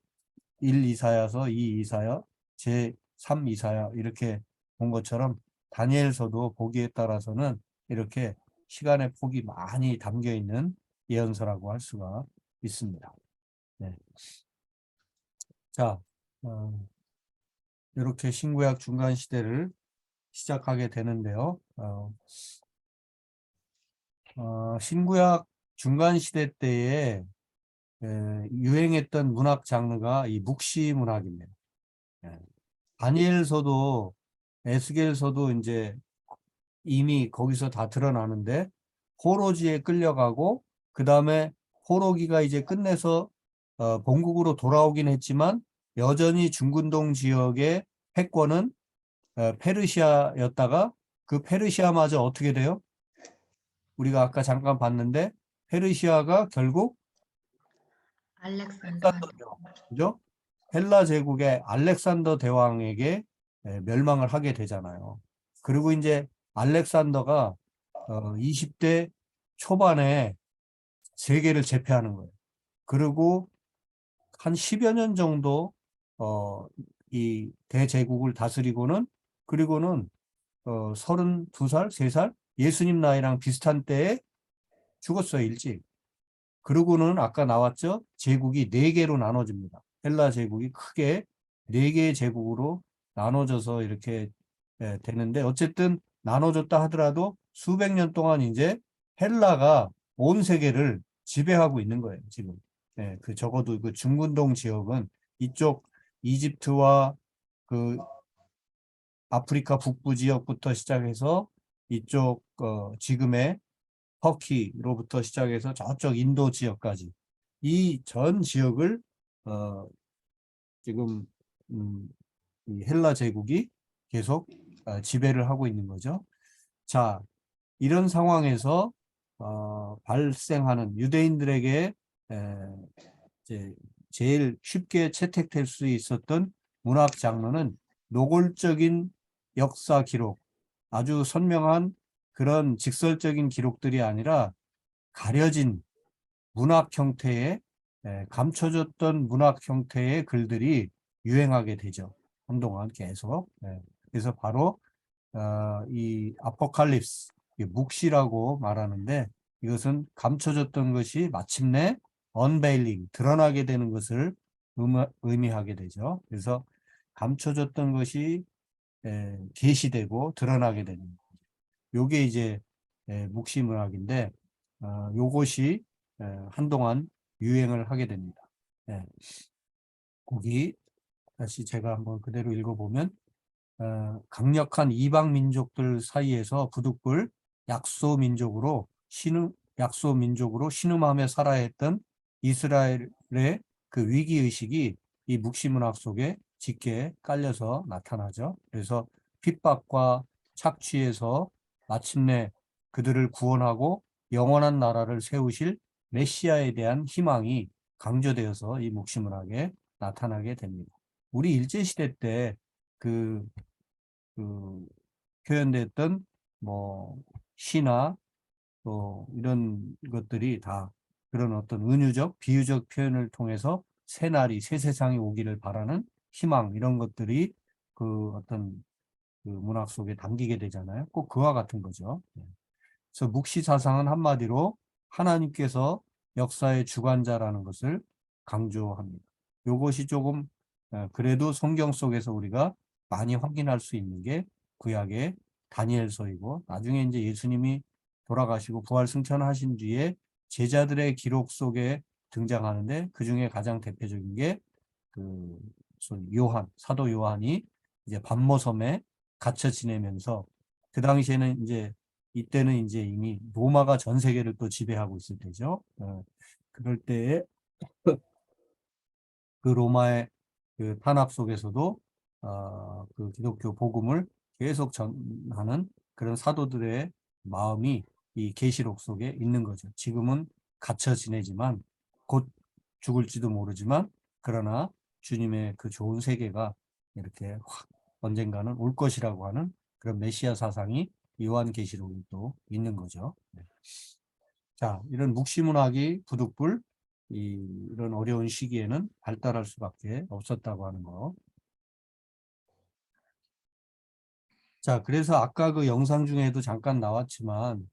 1 이사야서, 2 이사야, 제 3 이사야 이렇게 본 것처럼 다니엘서도 보기에 따라서는 이렇게 시간의 폭이 많이 담겨 있는 예언서라고 할 수가 있습니다. 네. 자, 이렇게 신구약 중간 시대를 시작하게 되는데요. 신구약 중간 시대 때에 유행했던 문학 장르가 이 묵시 문학입니다. 다니엘서도 에스겔서도 이제 이미 거기서 다 드러나는데 포로지에 끌려가고 그 다음에 포로기가 이제 끝내서 본국으로 돌아오긴 했지만 여전히 중근동 지역의 패권은 페르시아였다가 그 페르시아마저 어떻게 돼요? 우리가 아까 잠깐 봤는데 페르시아가 결국 알렉산더한테. 그죠? 헬라 제국의 알렉산더 대왕에게 멸망을 하게 되잖아요. 그리고 이제 알렉산더가 20대 초반에 세계를 제패하는 거예요. 그리고 한 10여 년 정도 이 대제국을 다스리고는 그리고는 32살, 3살 예수님 나이랑 비슷한 때에 죽었어요, 일찍. 그러고는 아까 나왔죠? 제국이 4개로 나눠집니다. 헬라 제국이 크게 4개의 제국으로 나눠져서 이렇게 되는데 어쨌든 나눠졌다 하더라도 수백 년 동안 이제 헬라가 온 세계를 지배하고 있는 거예요, 지금. 그 적어도 그 중근동 지역은 이쪽 이집트와 그 아프리카 북부 지역부터 시작해서 이쪽 지금의 터키로부터 시작해서 저쪽 인도 지역까지 이 전 지역을 지금 이 헬라 제국이 계속 지배를 하고 있는 거죠. 자, 이런 상황에서 발생하는 유대인들에게 이제 제일 쉽게 채택될 수 있었던 문학 장르는 노골적인 역사 기록, 아주 선명한 그런 직설적인 기록들이 아니라 가려진 문학 형태의 감춰졌던 문학 형태의 글들이 유행하게 되죠. 한동안 계속. 그래서 바로 이 아포칼립스, 묵시라고 말하는데 이것은 감춰졌던 것이 마침내 언베일링, 드러나게 되는 것을 의미하게 되죠. 그래서 감춰졌던 것이 계시되고 드러나게 되는 거죠. 요게 이제 묵시 문학인데 요것이 한동안 유행을 하게 됩니다. 거기 다시 제가 한번 그대로 읽어보면 강력한 이방 민족들 사이에서 부득불 약소 민족으로 신음하며 살아야 했던 이스라엘의 그 위기 의식이 이 묵시 문학 속에 짙게 깔려서 나타나죠. 그래서 핍박과 착취에서 마침내 그들을 구원하고 영원한 나라를 세우실 메시아에 대한 희망이 강조되어서 이 묵시 문학에 나타나게 됩니다. 우리 일제시대 때 그 표현됐던 뭐 시나 또 이런 것들이 다 그런 어떤 은유적, 비유적 표현을 통해서 새 날이, 새 세상이 오기를 바라는 희망 이런 것들이 그 어떤 그 문학 속에 담기게 되잖아요. 꼭 그와 같은 거죠. 그래서 묵시 사상은 한마디로 하나님께서 역사의 주관자라는 것을 강조합니다. 이것이 조금 그래도 성경 속에서 우리가 많이 확인할 수 있는 게 구약의 다니엘서이고 나중에 이제 예수님이 돌아가시고 부활 승천하신 뒤에 제자들의 기록 속에 등장하는데 그 중에 가장 대표적인 게 그 요한, 사도 요한이 이제 반모섬에 갇혀 지내면서 그 당시에는 이제 이때는 이제 이미 로마가 전 세계를 또 지배하고 있을 때죠. 그럴 때에 그 로마의 그 탄압 속에서도 그 기독교 복음을 계속 전하는 그런 사도들의 마음이 이 계시록 속에 있는 거죠. 지금은 갇혀 지내지만 곧 죽을지도 모르지만 그러나 주님의 그 좋은 세계가 이렇게 확 언젠가는 올 것이라고 하는 그런 메시아 사상이 요한계시록에 또 있는 거죠. 자, 이런 묵시문학이 부득불 이런 어려운 시기에는 발달할 수밖에 없었다고 하는 거. 자, 그래서 아까 그 영상 중에도 잠깐 나왔지만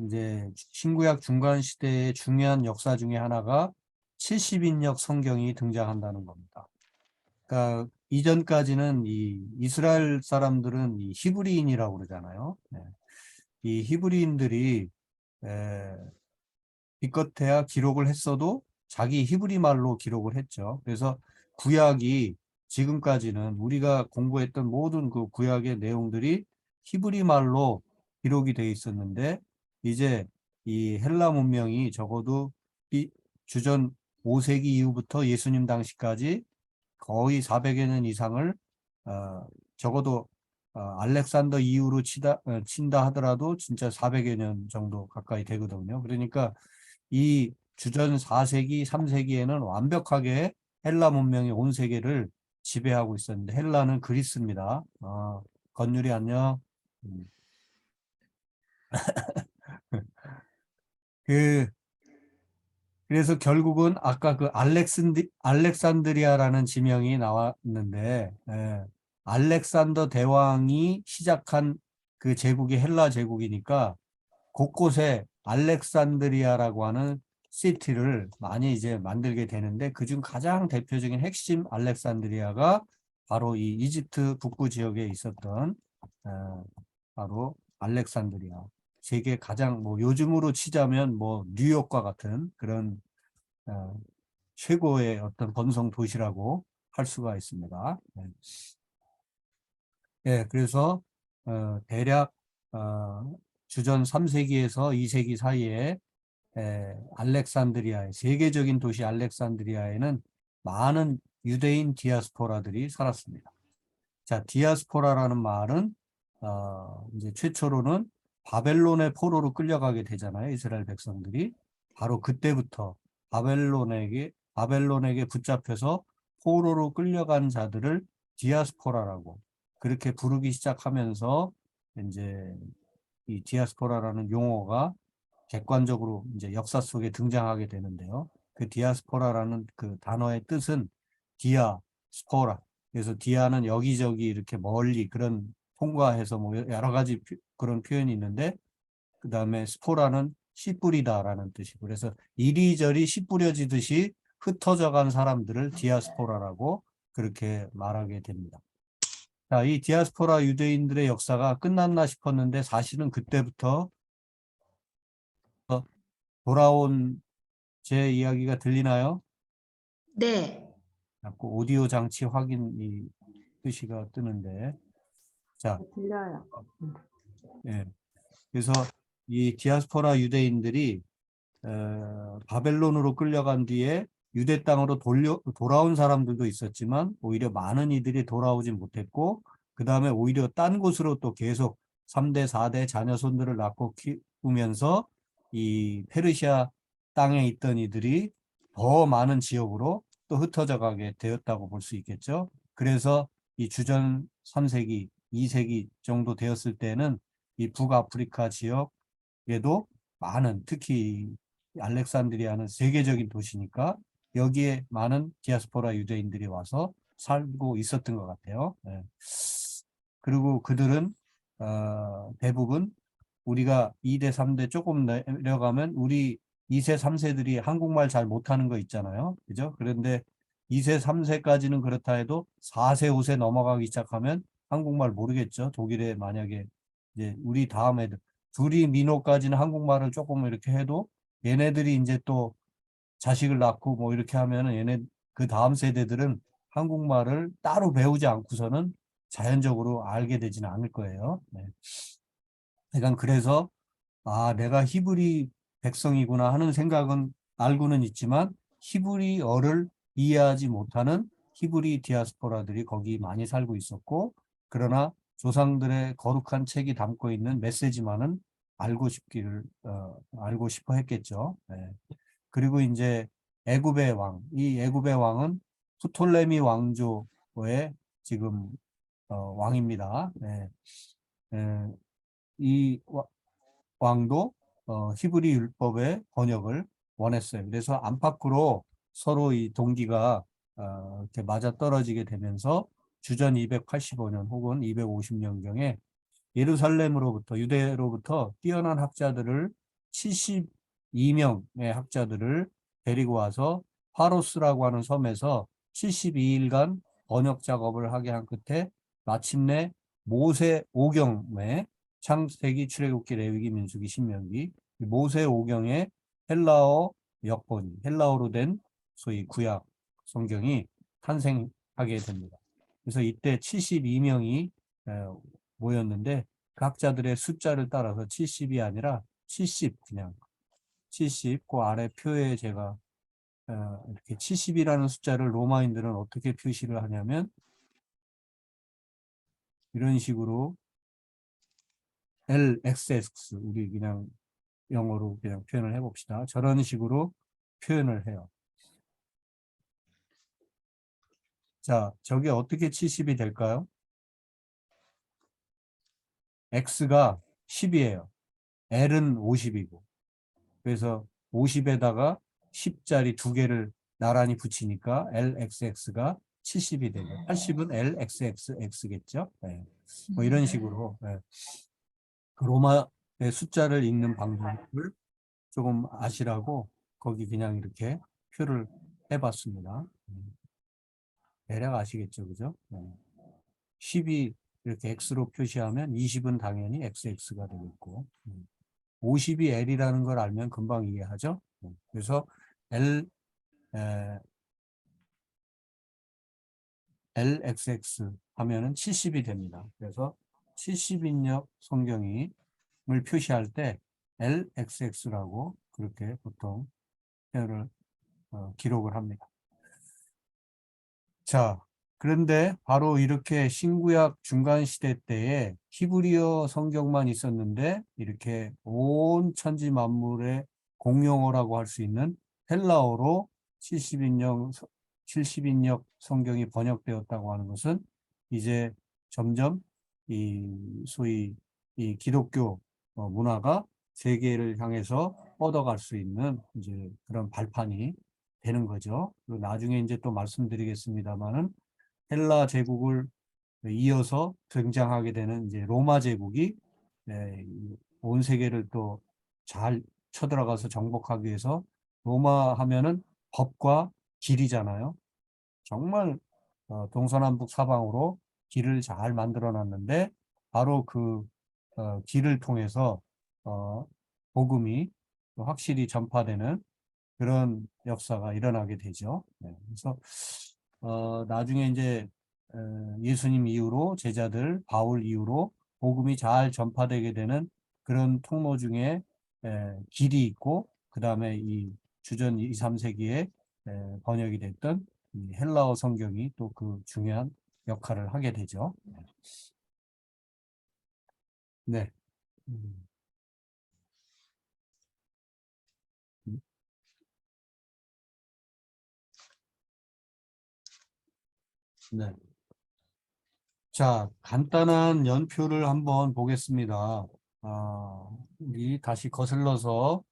이제 신구약 중간 시대의 중요한 역사 중에 하나가 70인역 성경이 등장한다는 겁니다. 그러니까 이전까지는 이 이스라엘 사람들은 이 히브리인이라고 그러잖아요. 네. 이 히브리인들이 기껏해야 기록을 했어도 자기 히브리 말로 기록을 했죠. 그래서 구약이 지금까지는 우리가 공부했던 모든 그 구약의 내용들이 히브리 말로 기록이 돼 있었는데 이제 이 헬라 문명이 적어도 이 주전 5세기 이후부터 예수님 당시까지 거의 400여 년 이상을 적어도 알렉산더 이후로 친다 하더라도 진짜 400여 년 정도 가까이 되거든요. 그러니까 이 주전 4세기, 3세기에는 완벽하게 헬라 문명이 온 세계를 지배하고 있었는데 헬라는 그리스입니다. 건율이 안녕. 그 그래서 결국은 아까 그 알렉산드리아라는 지명이 나왔는데 알렉산더 대왕이 시작한 그 제국이 헬라 제국이니까 곳곳에 알렉산드리아라고 하는 시티를 많이 이제 만들게 되는데 그중 가장 대표적인 핵심 알렉산드리아가 바로 이 이집트 북부 지역에 있었던 바로 알렉산드리아. 세계 가장 뭐 요즘으로 치자면 뭐 뉴욕과 같은 그런 최고의 어떤 번성 도시라고 할 수가 있습니다. 네, 그래서 대략 주전 3세기에서 2세기 사이에 알렉산드리아의 세계적인 도시 알렉산드리아에는 많은 유대인 디아스포라들이 살았습니다. 자, 디아스포라라는 말은 이제 최초로는 바벨론의 포로로 끌려가게 되잖아요. 이스라엘 백성들이. 바로 그때부터 바벨론에게 붙잡혀서 포로로 끌려간 자들을 디아스포라라고 그렇게 부르기 시작하면서 이제 이 디아스포라라는 용어가 객관적으로 이제 역사 속에 등장하게 되는데요. 그 디아스포라라는 그 단어의 뜻은 디아스포라. 그래서 디아는 여기저기 이렇게 멀리 그런 통과해서 뭐 여러 가지 그런 표현이 있는데 그 다음에 스포라는 씨 뿌리다라는 뜻이고 그래서 이리저리 씨 뿌려지듯이 흩어져 간 사람들을 디아스포라라고 그렇게 말하게 됩니다. 자, 이 디아스포라 유대인들의 역사가 끝났나 싶었는데 사실은 그때부터 돌아온 제 이야기가 들리나요? 네. 자꾸 오디오 장치 확인이 표시가 뜨는데 자, 들려요. 예. 그래서 이 디아스포라 유대인들이 바벨론으로 끌려간 뒤에 유대 땅으로 돌아온 사람들도 있었지만 오히려 많은 이들이 돌아오지 못했고 그 다음에 오히려 딴 곳으로 또 계속 3대, 4대 자녀손들을 낳고 키우면서 이 페르시아 땅에 있던 이들이 더 많은 지역으로 또 흩어져 가게 되었다고 볼 수 있겠죠. 그래서 이 주전 3세기, 2세기 정도 되었을 때는 이 북아프리카 지역에도 많은 특히 알렉산드리아는 세계적인 도시니까 여기에 많은 디아스포라 유대인들이 와서 살고 있었던 것 같아요. 네. 그리고 그들은 대부분 우리가 2대, 3대 조금 내려가면 우리 2세, 3세들이 한국말 잘 못하는 거 있잖아요. 그죠? 그런데 2세, 3세까지는 그렇다 해도 4세, 5세 넘어가기 시작하면 한국말 모르겠죠. 독일에 만약에 이제 우리 다음 애들 둘이 민호까지는 한국말을 조금 이렇게 해도 얘네들이 이제 또 자식을 낳고 뭐 이렇게 하면은 얘네 그 다음 세대들은 한국말을 따로 배우지 않고서는 자연적으로 알게 되지는 않을 거예요. 네. 그러니까 그래서 내가 히브리 백성이구나 하는 생각은 알고는 있지만 히브리어를 이해하지 못하는 히브리 디아스포라들이 거기 많이 살고 있었고 그러나 조상들의 거룩한 책이 담고 있는 메시지만은 알고 싶어 했겠죠. 네. 그리고 이제 애굽의 왕, 이 애굽의 왕은 프톨레미 왕조의 지금 왕입니다. 네. 이 왕도 히브리 율법의 번역을 원했어요. 그래서 안팎으로 서로 이 동기가 이렇게 맞아 떨어지게 되면서 주전 285년 혹은 250년경에 예루살렘으로부터 유대로부터 뛰어난 학자들을 72명의 학자들을 데리고 와서 파로스라고 하는 섬에서 72일간 번역 작업을 하게 한 끝에 마침내 모세 오경의 창세기, 출애굽기, 레위기, 민수기, 신명기, 모세 오경의 헬라어 역본이, 헬라어로 된 소위 구약 성경이 탄생하게 됩니다. 그래서 이때 72명이 모였는데 각자들의 숫자를 따라서 70이 아니라 70, 그냥 70, 그 아래 표에 제가 이렇게 70이라는 숫자를 로마인들은 어떻게 표시를 하냐면 이런 식으로 LXX, 우리 그냥 영어로 그냥 표현을 해봅시다. 저런 식으로 표현을 해요. 자, 저게 어떻게 70이 될까요? X가 10이에요. L은 50이고. 그래서 50에다가 10짜리 두 개를 나란히 붙이니까 LXX가 70이 되죠. 80은 LXXX겠죠. 네. 뭐 이런 식으로 그 로마의 숫자를 읽는 방법을 조금 아시라고 거기 그냥 이렇게 표를 해봤습니다. 대략 아시겠죠, 그죠? 10이 이렇게 X로 표시하면 20은 당연히 XX가 되겠고 50이 L이라는 걸 알면 금방 이해하죠. 그래서 LXX 하면은 70이 됩니다. 그래서 70인역 성경을 표시할 때 LXX라고 그렇게 보통 표현을 기록을 합니다. 자, 그런데 바로 이렇게 신구약 중간 시대 때에 히브리어 성경만 있었는데 이렇게 온 천지 만물의 공용어라고 할 수 있는 헬라어로 70인역 성경이 번역되었다고 하는 것은 이제 점점 이 소위 이 기독교 문화가 세계를 향해서 뻗어갈 수 있는 이제 그런 발판이 되는 거죠. 그리고 나중에 이제 또 말씀드리겠습니다만은 헬라 제국을 이어서 등장하게 되는 이제 로마 제국이 온 세계를 또 잘 쳐들어가서 정복하기 위해서 로마 하면은 법과 길이잖아요. 정말 동서남북 사방으로 길을 잘 만들어 놨는데 바로 그 길을 통해서 복음이 확실히 전파되는 그런 역사가 일어나게 되죠. 그래서 나중에 이제 예수님 이후로 제자들, 바울 이후로 복음이 잘 전파되게 되는 그런 통로 중에 길이 있고, 그 다음에 이 주전 2, 3세기에 번역이 됐던 이 헬라어 성경이 또 그 중요한 역할을 하게 되죠. 네. 네. 자, 간단한 연표를 한번 보겠습니다. 우리 다시 거슬러서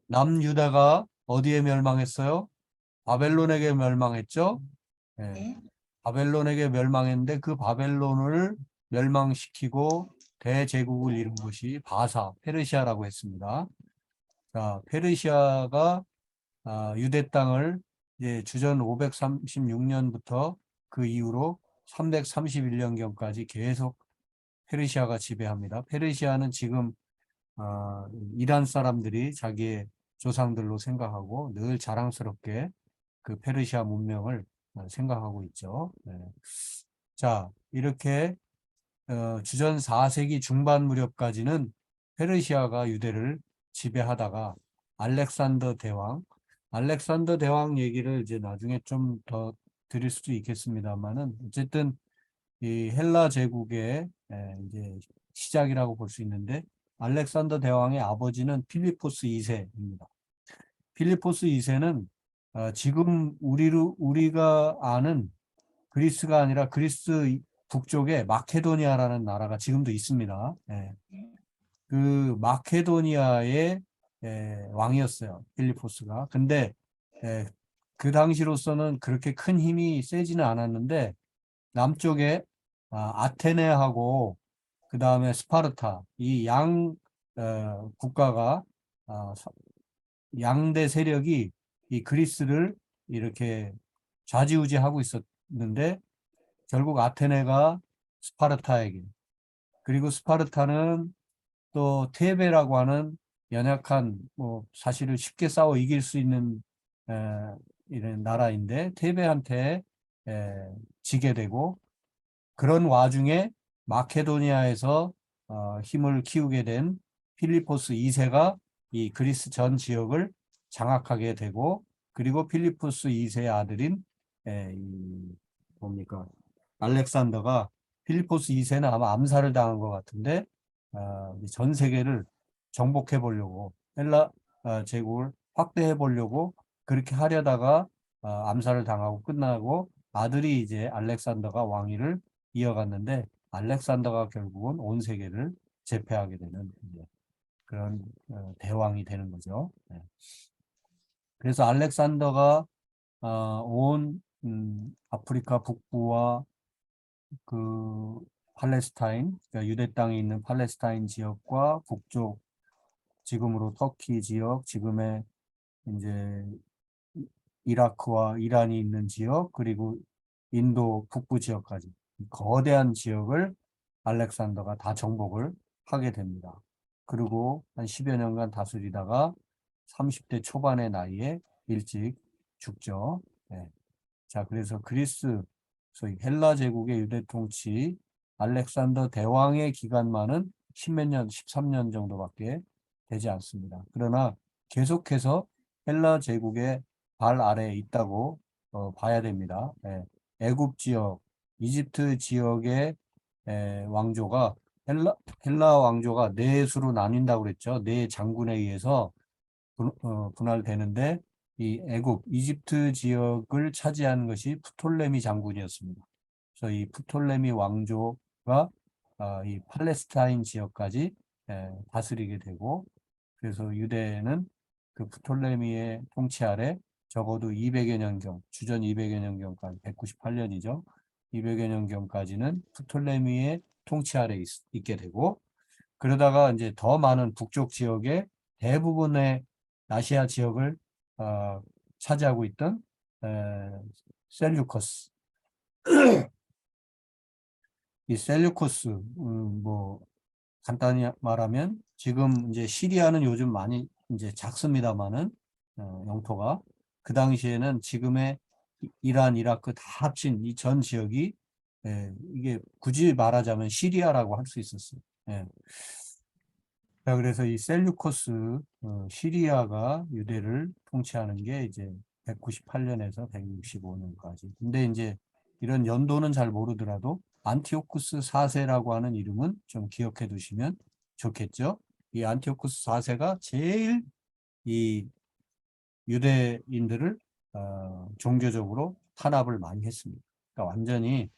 남유다가 어디에 멸망했어요? 바벨론에게 멸망했죠? 네. 네. 바벨론에게 멸망했는데 그 바벨론을 멸망시키고 대제국을 이룬 것이 바사, 페르시아라고 했습니다. 자, 페르시아가 유대 땅을 이제 주전 536년부터 그 이후로 331년경까지 계속 페르시아가 지배합니다. 페르시아는 지금 이란 사람들이 자기의 조상들로 생각하고 늘 자랑스럽게 그 페르시아 문명을 생각하고 있죠. 네. 자, 이렇게 주전 4세기 중반 무렵까지는 페르시아가 유대를 지배하다가 알렉산더 대왕 얘기를 이제 나중에 좀 더 드릴 수도 있겠습니다만은 어쨌든 이 헬라 제국의 이제 시작이라고 볼 수 있는데 알렉산더 대왕의 아버지는 필리포스 2세입니다. 필리포스 2세는 지금 우리가 아는 그리스가 아니라 그리스 북쪽에 마케도니아라는 나라가 지금도 있습니다. 그 마케도니아의 왕이었어요. 필리포스가. 근데 그 당시로서는 그렇게 큰 힘이 세지는 않았는데 남쪽에 아테네하고 그 다음에 스파르타 이 양 국가가 양대 세력이 이 그리스를 이렇게 좌지우지하고 있었는데 결국 아테네가 스파르타에게, 그리고 스파르타는 또 테베라고 하는 연약한, 뭐 사실은 쉽게 싸워 이길 수 있는 이런 나라인데 테베한테 지게 되고, 그런 와중에 마케도니아에서 힘을 키우게 된 필리포스 2세가 이 그리스 전 지역을 장악하게 되고, 그리고 필리포스 2세의 아들인 이 뭡니까 알렉산더가, 필리포스 2세는 아마 암살을 당한 것 같은데 전 세계를 정복해 보려고, 헬라 제국을 확대해 보려고 그렇게 하려다가 암살을 당하고 끝나고, 아들이 이제 알렉산더가 왕위를 이어갔는데, 알렉산더가 결국은 온 세계를 제패하게 되는 이제 그런 대왕이 되는 거죠. 네. 그래서 알렉산더가 온 아프리카 북부와 그 팔레스타인, 그러니까 유대 땅에 있는 팔레스타인 지역과 북쪽, 지금으로 터키 지역, 지금의 이제 이라크와 이란이 있는 지역, 그리고 인도 북부 지역까지 거대한 지역을 알렉산더가 다 정복을 하게 됩니다. 그리고 한 10여 년간 다스리다가 30대 초반의 나이에 일찍 죽죠. 네. 자, 그래서 그리스, 소위 헬라 제국의 유대 통치, 알렉산더 대왕의 기간만은 10몇 년, 13년 정도밖에 되지 않습니다. 그러나 계속해서 헬라 제국의 발 아래에 있다고 봐야 됩니다. 예. 애굽 지역, 이집트 지역의 왕조가, 헬라 왕조가 네 수로 나뉜다고 그랬죠. 네 장군에 의해서 분할되는데, 이 애굽, 이집트 지역을 차지한 것이 프톨레미 장군이었습니다. 그래서 이 프톨레미 왕조가 이 팔레스타인 지역까지 다스리게 되고, 그래서 유대는 그 프톨레미의 통치 아래 적어도 200여 년경, 주전 200여 년경까지, 198년이죠. 200여 년경까지는 프톨레미의 통치 아래 있게 되고, 그러다가 이제 더 많은 북쪽 지역의 대부분의 아시아 지역을 차지하고 있던 셀류커스. 이 셀류코스, 뭐 간단히 말하면 지금 이제 시리아는 요즘 많이 이제 작습니다만은 영토가, 그 당시에는 지금의 이란, 이라크 다 합친 이 전 지역이 이게 굳이 말하자면 시리아라고 할 수 있었어요. 예. 자, 그래서 이 셀류코스 시리아가 유대를 통치하는 게 이제 198년에서 165년까지. 근데 이제 이런 연도는 잘 모르더라도 안티오쿠스 4세라고 하는 이름은 좀 기억해 두시면 좋겠죠. 이 안티오쿠스 4세가 제일 이 유대인들을 종교적으로 탄압을 많이 했습니다. 그러니까 완전히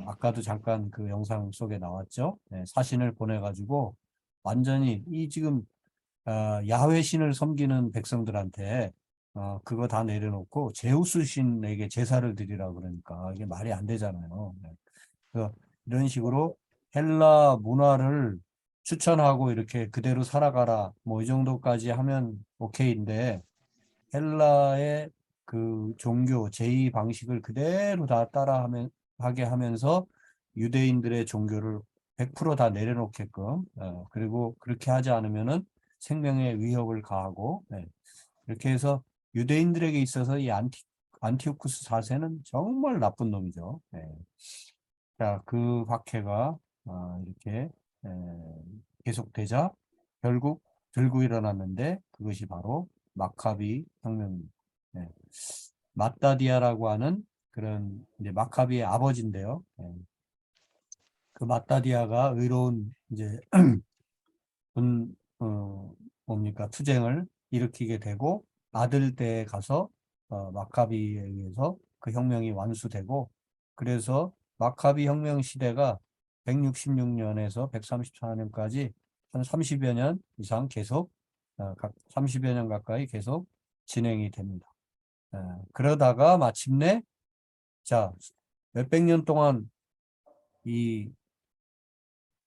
아까도 잠깐 그 영상 속에 나왔죠. 네, 사신을 보내가지고 완전히 이 지금 야훼 신을 섬기는 백성들한테 그거 다 내려놓고 제우스 신에게 제사를 드리라 그러니까 이게 말이 안 되잖아요. 네. 그래서 이런 식으로 헬라 문화를 추천하고 이렇게 그대로 살아가라 뭐 이 정도까지 하면 오케이인데, 헬라의 그 종교 제의 방식을 그대로 다 따라하면 하게 하면서 유대인들의 종교를 100%다 내려놓게끔, 그리고 그렇게 하지 않으면은 생명에 위협을 가하고, 이렇게 해서 유대인들에게 있어서 이 안티오쿠스 4세는 정말 나쁜 놈이죠. 자, 그 박해가 이렇게 계속되자 결국 들고 일어났는데, 그것이 바로 마카비 혁명입니다. 마따디아라고 하는 그런 이제 마카비의 아버지인데요. 그 마따디아가 의로운 이제 뭡니까 투쟁을 일으키게 되고, 아들 때에 가서 마카비에 의해서 그 혁명이 완수되고, 그래서 마카비 혁명 시대가 166년에서 134년까지 한 30여 년 이상 계속 30여 년 가까이 계속 진행이 됩니다. 그러다가 마침내 자 몇백 년 동안 이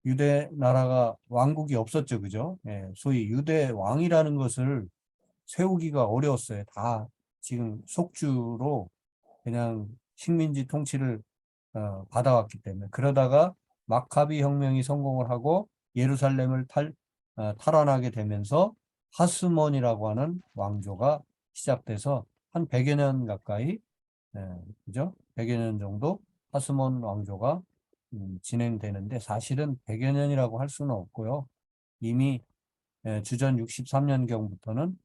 유대 나라가 왕국이 없었죠, 그죠? 소위 유대 왕이라는 것을 세우기가 어려웠어요. 다 지금 속주로 그냥 식민지 통치를 받아왔기 때문에 그러다가 마카비 혁명이 성공을 하고 예루살렘을 탈환하게 되면서 하스몬이라고 하는 왕조가 시작돼서 한 100여 년 가까이 그죠? 100여 년 정도 하스몬 왕조가 진행되는데 사실은 100여 년이라고 할 수는 없고요. 이미 주전 63년경부터는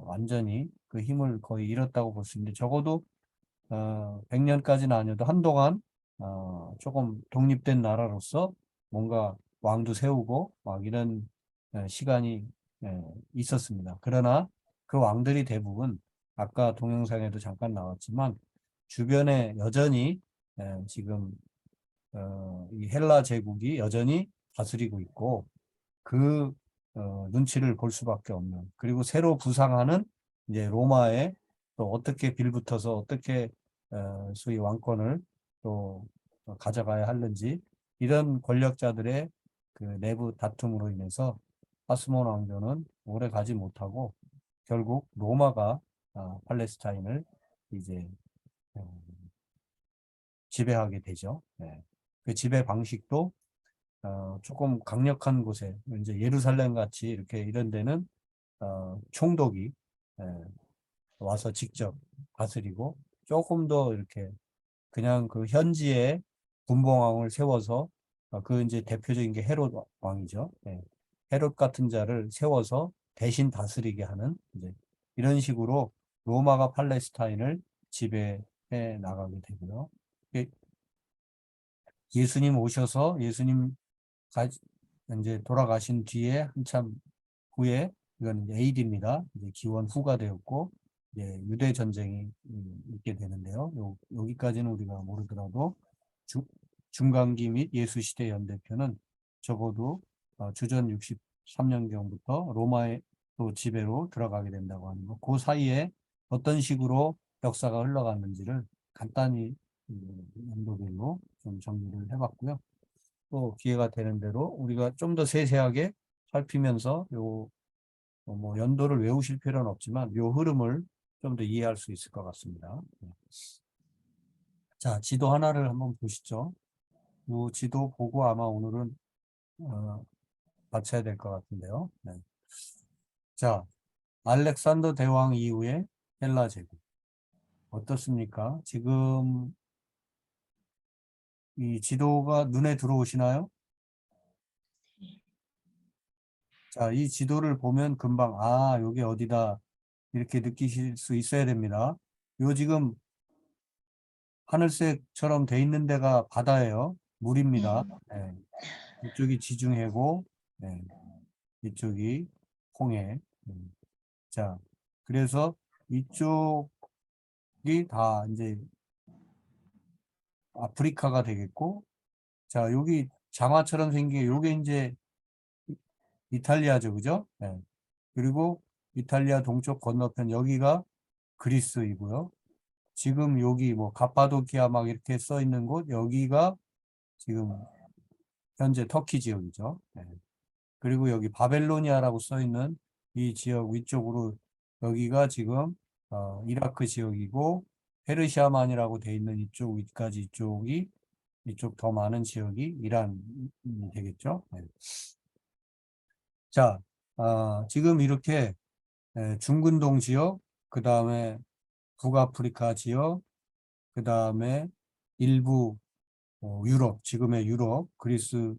완전히 그 힘을 거의 잃었다고 볼 수 있는데 적어도 100년까지는 아니어도 한동안 조금 독립된 나라로서 뭔가 왕도 세우고 막 이런 시간이 있었습니다. 그러나 그 왕들이 대부분 아까 동영상에도 잠깐 나왔지만 주변에 여전히 지금 이 헬라 제국이 여전히 다스리고 있고 그 눈치를 볼 수밖에 없는 그리고 새로 부상하는 이제 로마에 또 어떻게 빌붙어서 어떻게 소위 왕권을 또 가져가야 하는지 이런 권력자들의 그 내부 다툼으로 인해서 하스몬 왕조는 오래 가지 못하고 결국 로마가 팔레스타인을 이제 지배하게 되죠. 그 지배 방식도 조금 강력한 곳에 이제 예루살렘 같이 이렇게 이런 데는 총독이 와서 직접 다스리고 조금 더 이렇게 그냥 그 현지에 군봉왕을 세워서 그 이제 대표적인 게 헤롯 왕이죠. 헤롯 같은 자를 세워서 대신 다스리게 하는 이제 이런 식으로 로마가 팔레스타인을 지배해 나가게 되고요. 예수님 오셔서 예수님 이제 돌아가신 뒤에 한참 후에 이건 AD입니다. 이제 기원 후가 되었고 이제 유대 전쟁이 있게 되는데요. 여기까지는 우리가 모르더라도 중간기 및 예수 시대 연대표는 적어도 주전 63년경부터 로마의 또 지배로 들어가게 된다고 하는 거. 그 사이에 어떤 식으로 역사가 흘러갔는지를 간단히 연도별로 좀 정리를 해봤고요. 또 기회가 되는 대로 우리가 좀 더 세세하게 살피면서 뭐 연도를 외우실 필요는 없지만 요 흐름을 좀 더 이해할 수 있을 것 같습니다. 자, 지도 하나를 한번 보시죠. 요 지도 보고 아마 오늘은 마쳐야 될 것 같은데요. 자, 알렉산더 대왕 이후의 헬라 제국 어떻습니까? 지금 이 지도가 눈에 들어오시나요? 자, 이 지도를 보면 금방 여기 어디다 이렇게 느끼실 수 있어야 됩니다. 요 지금 하늘색처럼 돼 있는 데가 바다예요. 물입니다. 이쪽이 지중해고 이쪽이 홍해. 자, 그래서 이쪽이 다 이제 아프리카가 되겠고, 자, 여기 장화처럼 생긴 게 요게 이제 이탈리아죠, 그죠? 그리고 이탈리아 동쪽 건너편 여기가 그리스이고요. 지금 여기 뭐 가파도키아 막 이렇게 써 있는 곳 여기가 지금 현재 터키 지역이죠. 그리고 여기 바벨로니아라고 써 있는 이 지역 위쪽으로 여기가 지금 이라크 지역이고 페르시아만이라고 돼 있는 이쪽 위까지 이쪽이 이쪽 더 많은 지역이 이란이 되겠죠. 자, 지금 이렇게 중근동 지역, 그 다음에 북아프리카 지역, 그 다음에 일부 유럽, 지금의 유럽, 그리스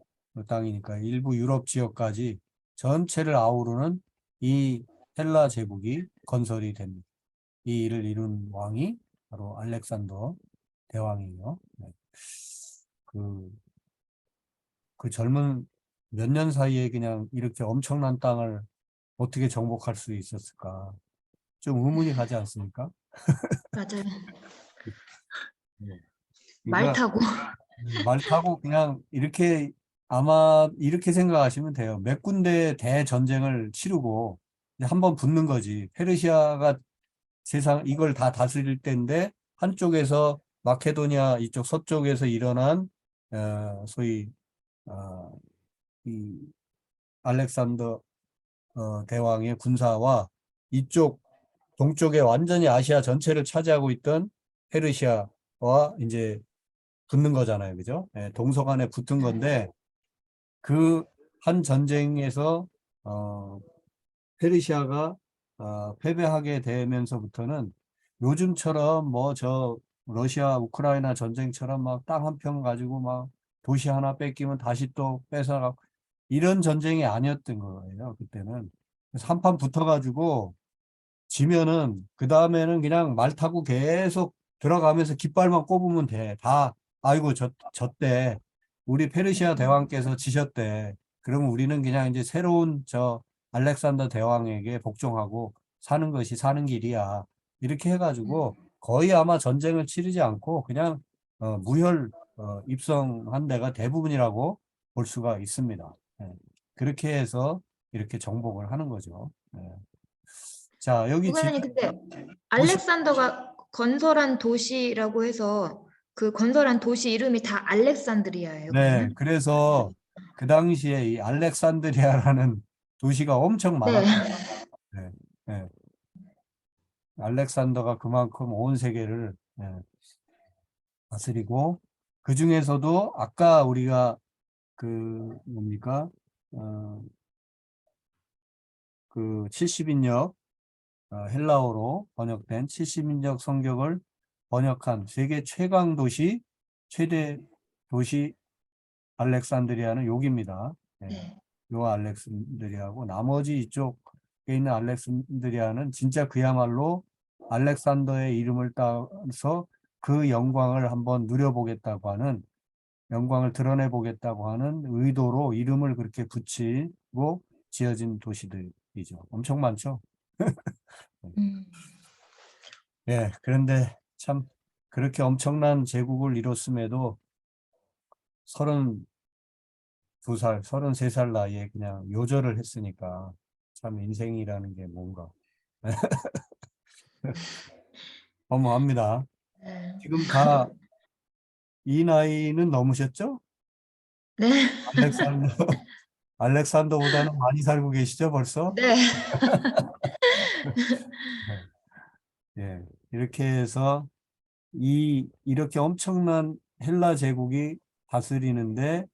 땅이니까 일부 유럽 지역까지 전체를 아우르는 이 헬라 제국이 건설이 됩니다. 이 일을 이룬 왕이 바로 알렉산더 대왕이에요. 그 젊은 몇 년 사이에 그냥 이렇게 엄청난 땅을 어떻게 정복할 수 있었을까? 좀 의문이 가지 않습니까? 맞아요. 네. 말 그러니까 타고. 말 타고 그냥 이렇게 아마 이렇게 생각하시면 돼요. 몇 군데 대전쟁을 치르고 한번 붙는 거지. 페르시아가 세상 이걸 다 다스릴 때인데 한쪽에서 마케도니아 이쪽 서쪽에서 일어난 소위 이 알렉산더 대왕의 군사와 이쪽 동쪽에 완전히 아시아 전체를 차지하고 있던 페르시아와 이제 붙는 거잖아요. 그죠? 예, 동서간에 붙은 건데 그 한 전쟁에서 페르시아가 패배하게 되면서부터는 요즘처럼 뭐 저 러시아 우크라이나 전쟁처럼 막 땅 한 평 가지고 막 도시 하나 뺏기면 다시 또 뺏어가고 이런 전쟁이 아니었던 거예요. 그때는. 그래서 한판 붙어가지고 지면은 그 다음에는 그냥 말 타고 계속 들어가면서 깃발만 꼽으면 돼. 다 아이고 졌대. 우리 페르시아 대왕께서 지셨대. 그러면 우리는 그냥 이제 새로운 저 알렉산더 대왕에게 복종하고 사는 것이 사는 길이야. 이렇게 해가지고 거의 아마 전쟁을 치르지 않고 그냥 무혈 입성한 데가 대부분이라고 볼 수가 있습니다. 예. 그렇게 해서 이렇게 정복을 하는 거죠. 예. 자, 여기 지금 목사님, 근데 보시, 알렉산더가 건설한 도시라고 해서 그 건설한 도시 이름이 다 알렉산드리아예요, 네, 그러면? 그래서 그 당시에 이 알렉산드리아라는 도시가 엄청 네. 많았어요. 네, 네. 알렉산더가 그만큼 온 세계를 다스리고 그 중에서도 아까 우리가 그 뭡니까? 어, 그 70인역 헬라어로 번역된 70인역 성경을 번역한 세계 최강 도시, 최대 도시 알렉산드리아는 여기입니다. 예, 네. 요 알렉산드리아고 나머지 이쪽에 있는 알렉산드리아는 진짜 그야말로 알렉산더의 이름을 따서 그 영광을 한번 누려보겠다고 하는 영광을 드러내 보겠다고 하는 의도로 이름을 그렇게 붙이고 지어진 도시들이죠. 엄청 많죠. 음. 예, 그런데 참 그렇게 엄청난 제국을 이뤘음에도 32살, 33살 나이에 그냥 요절을 했으니까 참 인생이라는 게 뭔가 허무합니다. 네. 지금 다 이 나이는 넘으셨죠? 네. 알렉산더, 알렉산더보다는 많이 살고 계시죠, 벌써? 네. 네. 예, 이렇게 해서 이렇게 엄청난 헬라 제국이 다스리는데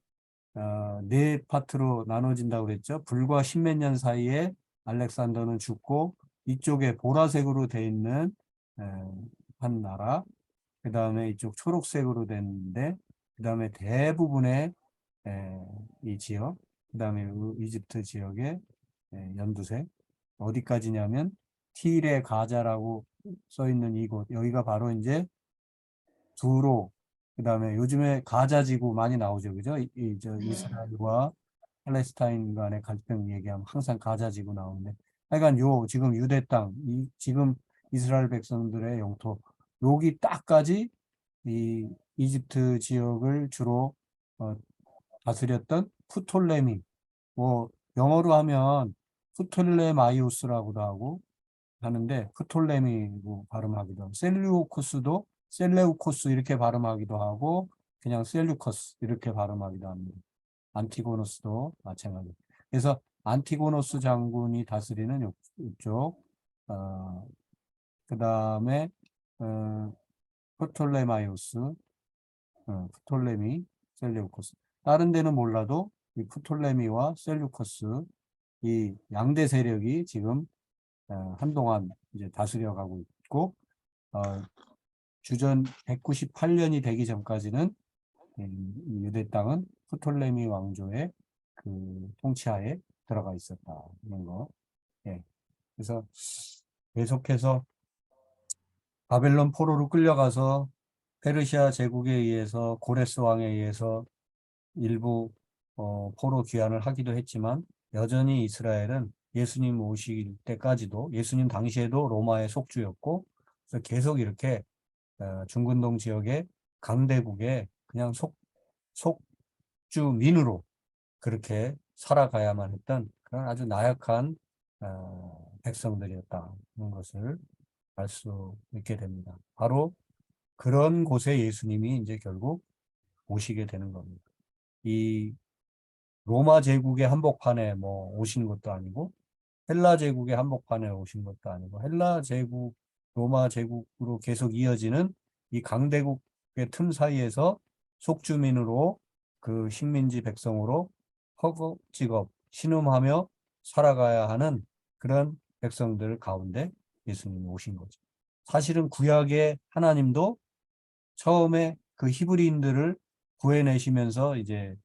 네 파트로 나눠진다고 그랬죠. 불과 십몇 년 사이에 알렉산더는 죽고 이쪽에 보라색으로 돼 있는 에, 한 나라, 그 다음에 이쪽 초록색으로 됐는데 그 다음에 대부분의 이 지역, 그 다음에 이집트 지역의 연두색 어디까지냐면 티레 가자라고 써 있는 이곳 여기가 바로 이제 두로 그다음에 요즘에 가자 지구 많이 나오죠, 그죠? 저 이스라엘과 팔레스타인 간의 갈등 얘기하면 항상 가자 지구 나오는데, 하여간 요 지금 유대 땅, 지금 이스라엘 백성들의 영토 여기 딱까지 이 이집트 지역을 주로 어, 다스렸던 프톨레미, 뭐 영어로 하면 프톨레마이오스라고도 하고 하는데 프톨레미로 발음하기도 하고 셀류코스도 셀레우코스 이렇게 발음하기도 하고 그냥 셀류커스 이렇게 발음하기도 합니다. 안티고노스도 마찬가지. 그래서 안티고노스 장군이 다스리는 이쪽 그 다음에 어, 프톨레마이오스 프톨레미 셀레우코스 다른 데는 몰라도 이 프톨레미와 셀류커스 이 양대 세력이 지금 한동안 이제 다스려가고 있고 어, 주전 198년이 되기 전까지는 이 유대 땅은 프톨레미 왕조의 그 통치하에 들어가 있었다는 거. 예. 그래서 계속해서 바벨론 포로로 끌려가서 페르시아 제국에 의해서 고레스 왕에 의해서 일부 포로 귀환을 하기도 했지만 여전히 이스라엘은 예수님 오실 때까지도 예수님 당시에도 로마의 속주였고 그래서 계속 이렇게 중근동 지역의 강대국의 그냥 속주민으로 그렇게 살아가야만 했던 그런 아주 나약한 백성들이었다는 것을 알 수 있게 됩니다. 바로 그런 곳에 예수님이 이제 결국 오시게 되는 겁니다. 이 로마 제국의 한복판에 뭐 오시는 것도 아니고 헬라 제국의 한복판에 오신 것도 아니고 헬라 제국, 로마 제국으로 계속 이어지는 이 강대국의 틈 사이에서 속주민으로 그 식민지 백성으로 허겁지겁 신음하며 살아가야 하는 그런 백성들 가운데 예수님이 오신 거죠. 사실은 구약의 하나님도 처음에 그 히브리인들을 구해내시면서 이제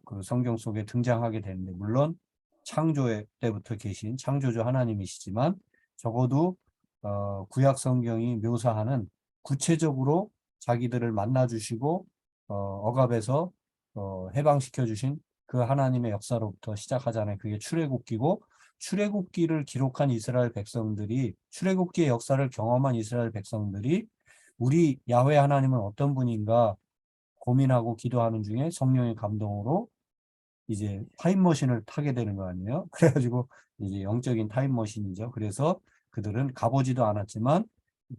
그 성경 속에 등장하게 되는데, 물론 창조 때부터 계신 창조주 하나님이시지만 적어도 구약 성경이 묘사하는 구체적으로 자기들을 만나 주시고 억압에서 해방시켜 주신 그 하나님의 역사로부터 시작하잖아요. 그게 출애굽기고, 출애굽기를 기록한 이스라엘 백성들이, 출애굽기의 역사를 경험한 이스라엘 백성들이 우리 야훼 하나님은 어떤 분인가 고민하고 기도하는 중에 성령의 감동으로 이제 타임머신을 타게 되는 거 아니에요? 그래가지고 이제 영적인 타임머신이죠. 그래서 그들은 가보지도 않았지만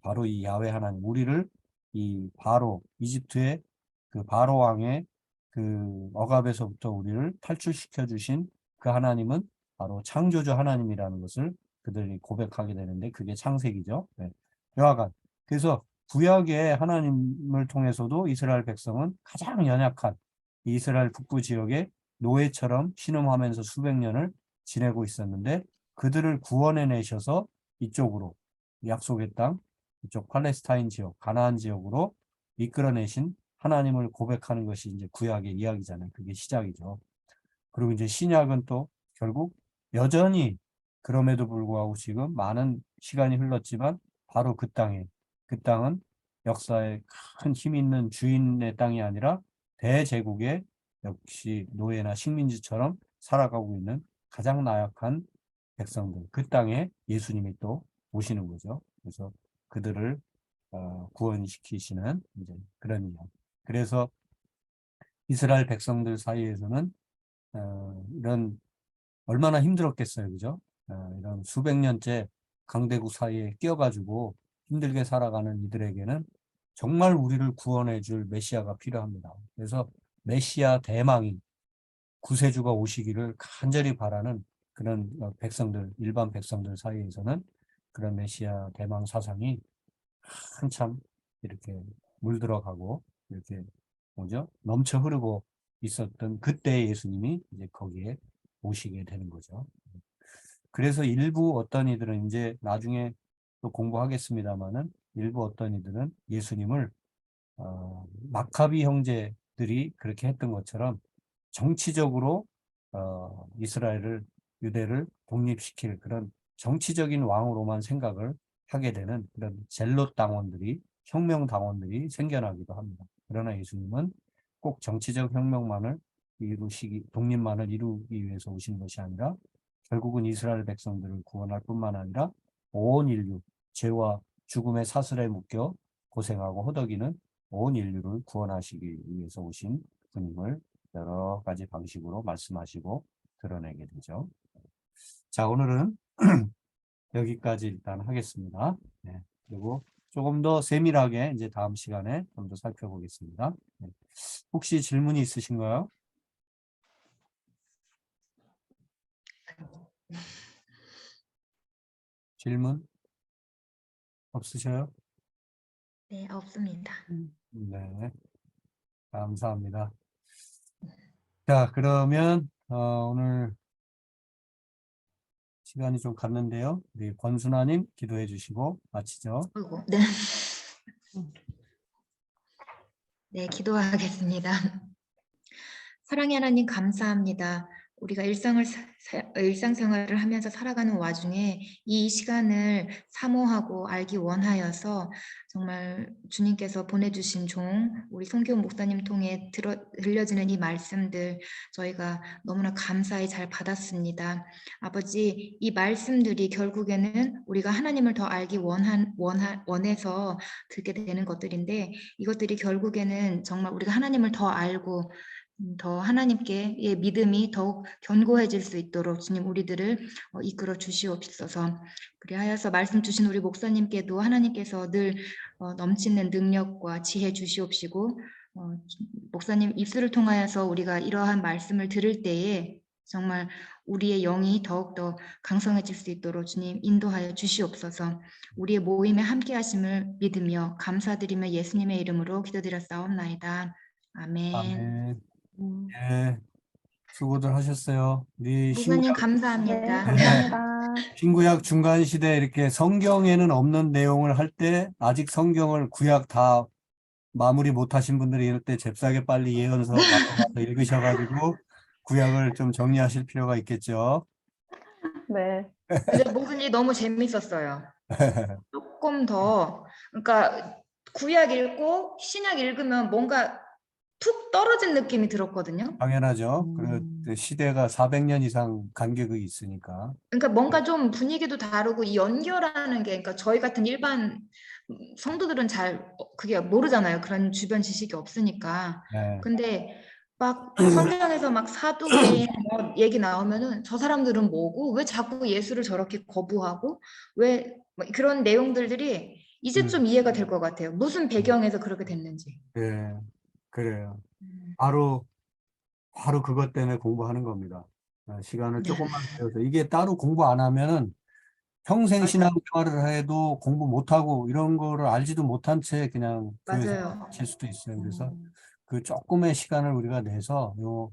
바로 이 야훼 하나님, 우리를 이 바로 이집트의 그 바로 왕의 그 억압에서부터 우리를 탈출시켜 주신 그 하나님은 바로 창조주 하나님이라는 것을 그들이 고백하게 되는데, 그게 창세기죠. 네. 여하간 그래서 구약의 하나님을 통해서도 이스라엘 백성은 가장 연약한 이스라엘 북부 지역의 노예처럼 신음하면서 수백 년을 지내고 있었는데, 그들을 구원해 내셔서 이쪽으로, 약속의 땅, 이쪽 팔레스타인 지역, 가나안 지역으로 이끌어내신 하나님을 고백하는 것이 이제 구약의 이야기잖아요. 그게 시작이죠. 그리고 이제 신약은 또 결국 여전히 그럼에도 불구하고 지금 많은 시간이 흘렀지만 바로 그 땅은 역사에 큰 힘 있는 주인의 땅이 아니라 대제국의 역시 노예나 식민지처럼 살아가고 있는 가장 나약한 백성들, 그 땅에 예수님이 또 오시는 거죠. 그래서 그들을 구원시키시는 이제 그런 이야기. 그래서 이스라엘 백성들 사이에서는 이런 얼마나 힘들었겠어요, 그죠? 이런 수백 년째 강대국 사이에 끼어가지고 힘들게 살아가는 이들에게는 정말 우리를 구원해 줄 메시아가 필요합니다. 그래서 메시아 대망이, 구세주가 오시기를 간절히 바라는 그런 백성들, 일반 백성들 사이에서는 그런 메시아 대망 사상이 한참 이렇게 물들어가고 이렇게 뭐죠? 넘쳐 흐르고 있었던 그때 예수님이 이제 거기에 오시게 되는 거죠. 그래서 일부 어떤 이들은 이제 나중에 또 공부하겠습니다마는, 일부 어떤 이들은 예수님을 마카비 형제들이 그렇게 했던 것처럼 정치적으로 이스라엘을, 유대를 독립시킬 그런 정치적인 왕으로만 생각을 하게 되는 그런 젤롯 당원들이, 혁명 당원들이 생겨나기도 합니다. 그러나 예수님은 꼭 정치적 혁명만을 독립만을 이루기 위해서 오신 것이 아니라 결국은 이스라엘 백성들을 구원할 뿐만 아니라 온 인류, 죄와 죽음의 사슬에 묶여 고생하고 허덕이는 온 인류를 구원하시기 위해서 오신 분임을 여러 가지 방식으로 말씀하시고 드러내게 되죠. 자, 오늘은 여기까지 일단 하겠습니다. 네, 그리고 조금 더 세밀하게 이제 다음 시간에 좀 더 살펴보겠습니다. 네. 혹시 질문이 있으신가요? 질문 없으셔요? 네, 없습니다. 네, 감사합니다. 자, 그러면 오늘 시간이 좀 갔는데요. 우리 권순아님 기도해 주시고 마치죠. 아이고, 네. 네, 기도하겠습니다. 사랑의 하나님 감사합니다. 우리가 일상생활을 하면서 살아가는 와중에 이 시간을 사모하고 알기 원하여서 정말 주님께서 보내주신 종, 우리 송기훈 목사님 통해 들려지는 이 말씀들 저희가 너무나 감사히 잘 받았습니다. 아버지, 이 말씀들이 결국에는 우리가 하나님을 더 알기 원해서 듣게 되는 것들인데, 이것들이 결국에는 정말 우리가 하나님을 더 알고 더 하나님께의 믿음이 더욱 견고해질 수 있도록 주님 우리들을 이끌어 주시옵소서. 그리하여서 말씀 주신 우리 목사님께도 하나님께서 늘 넘치는 능력과 지혜 주시옵시고 목사님 입술을 통하여서 우리가 이러한 말씀을 들을 때에 정말 우리의 영이 더욱더 강성해질 수 있도록 주님 인도하여 주시옵소서. 우리의 모임에 함께 하심을 믿으며 감사드리며 예수님의 이름으로 기도드렸사옵나이다. 아멘. 아멘. 음, 예, 수고들 하셨어요. 우리 목사님 네, 감사합니다. 감사합니다. 신구약 중간 시대 이렇게 성경에는 없는 내용을 할 때 아직 성경을 구약 다 마무리 못 하신 분들이 이럴 때 잽싸게 빨리 예언서 가서 읽으셔가지고 구약을 좀 정리하실 필요가 있겠죠. 네, 근데 목사님 너무 재밌었어요. 조금 더 그러니까 구약 읽고 신약 읽으면 뭔가 툭 떨어진 느낌이 들었거든요. 당연하죠. 그리고 음. 그 시대가 400년 이상 간격이 있으니까. 그러니까 뭔가 좀 분위기도 다르고 이 연결하는 게 그러니까 저희 같은 일반 성도들은 잘 그게 모르잖아요. 그런 주변 지식이 없으니까. 네. 근데 막 성경에서 막 사두개인 뭐 얘기 나오면은 저 사람들은 뭐고 왜 자꾸 예수를 저렇게 거부하고 왜뭐 그런 내용들이 이제 좀 이해가 될 것 같아요. 무슨 배경에서 그렇게 됐는지. 네, 그래요. 바로 그것 때문에 공부하는 겁니다. 시간을 조금만 배워서 이게 따로 공부 안 하면은 평생 신앙생활을 해도 공부 못하고 이런 거를 알지도 못한 채 그냥 교회에서 맞아요. 마칠 수도 있어요. 그래서 음, 그 조금의 시간을 우리가 내서 요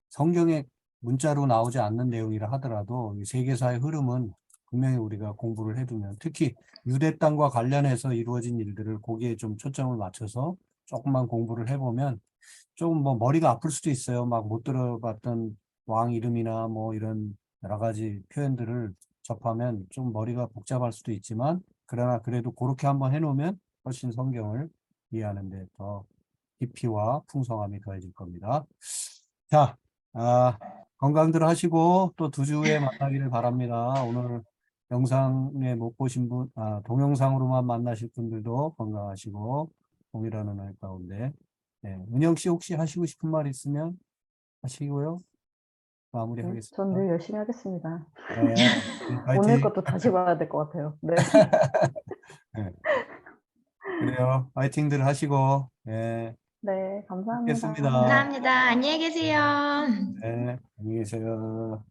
성경에 문자로 나오지 않는 내용이라 하더라도 이 세계사의 흐름은 분명히 우리가 공부를 해두면 특히 유대 땅과 관련해서 이루어진 일들을 거기에 좀 초점을 맞춰서 조금만 공부를 해보면 조금 뭐 머리가 아플 수도 있어요. 막 못 들어봤던 왕 이름이나 뭐 이런 여러 가지 표현들을 접하면 좀 머리가 복잡할 수도 있지만 그러나 그래도 그렇게 한번 해놓으면 훨씬 성경을 이해하는 데 더 깊이와 풍성함이 더해질 겁니다. 자, 건강들 하시고 또 2주에 만나기를 바랍니다. 오늘 영상에 못 보신 분, 동영상으로만 만나실 분들도 건강하시고 동일하는 날 가운데 네, 은영 씨 혹시 하시고 싶은 말 있으면 하시고요. 네, 전 마무리하겠습니다. 늘 열심히 하겠습니다. 네, 오늘 파이팅. 것도 다시 봐야 될 것 같아요. 네, 네, 그래요. 파이팅들 하시고, 네, 네, 감사합니다. 뵙겠습니다. 감사합니다. 안녕히 계세요. 네, 안녕히 계세요.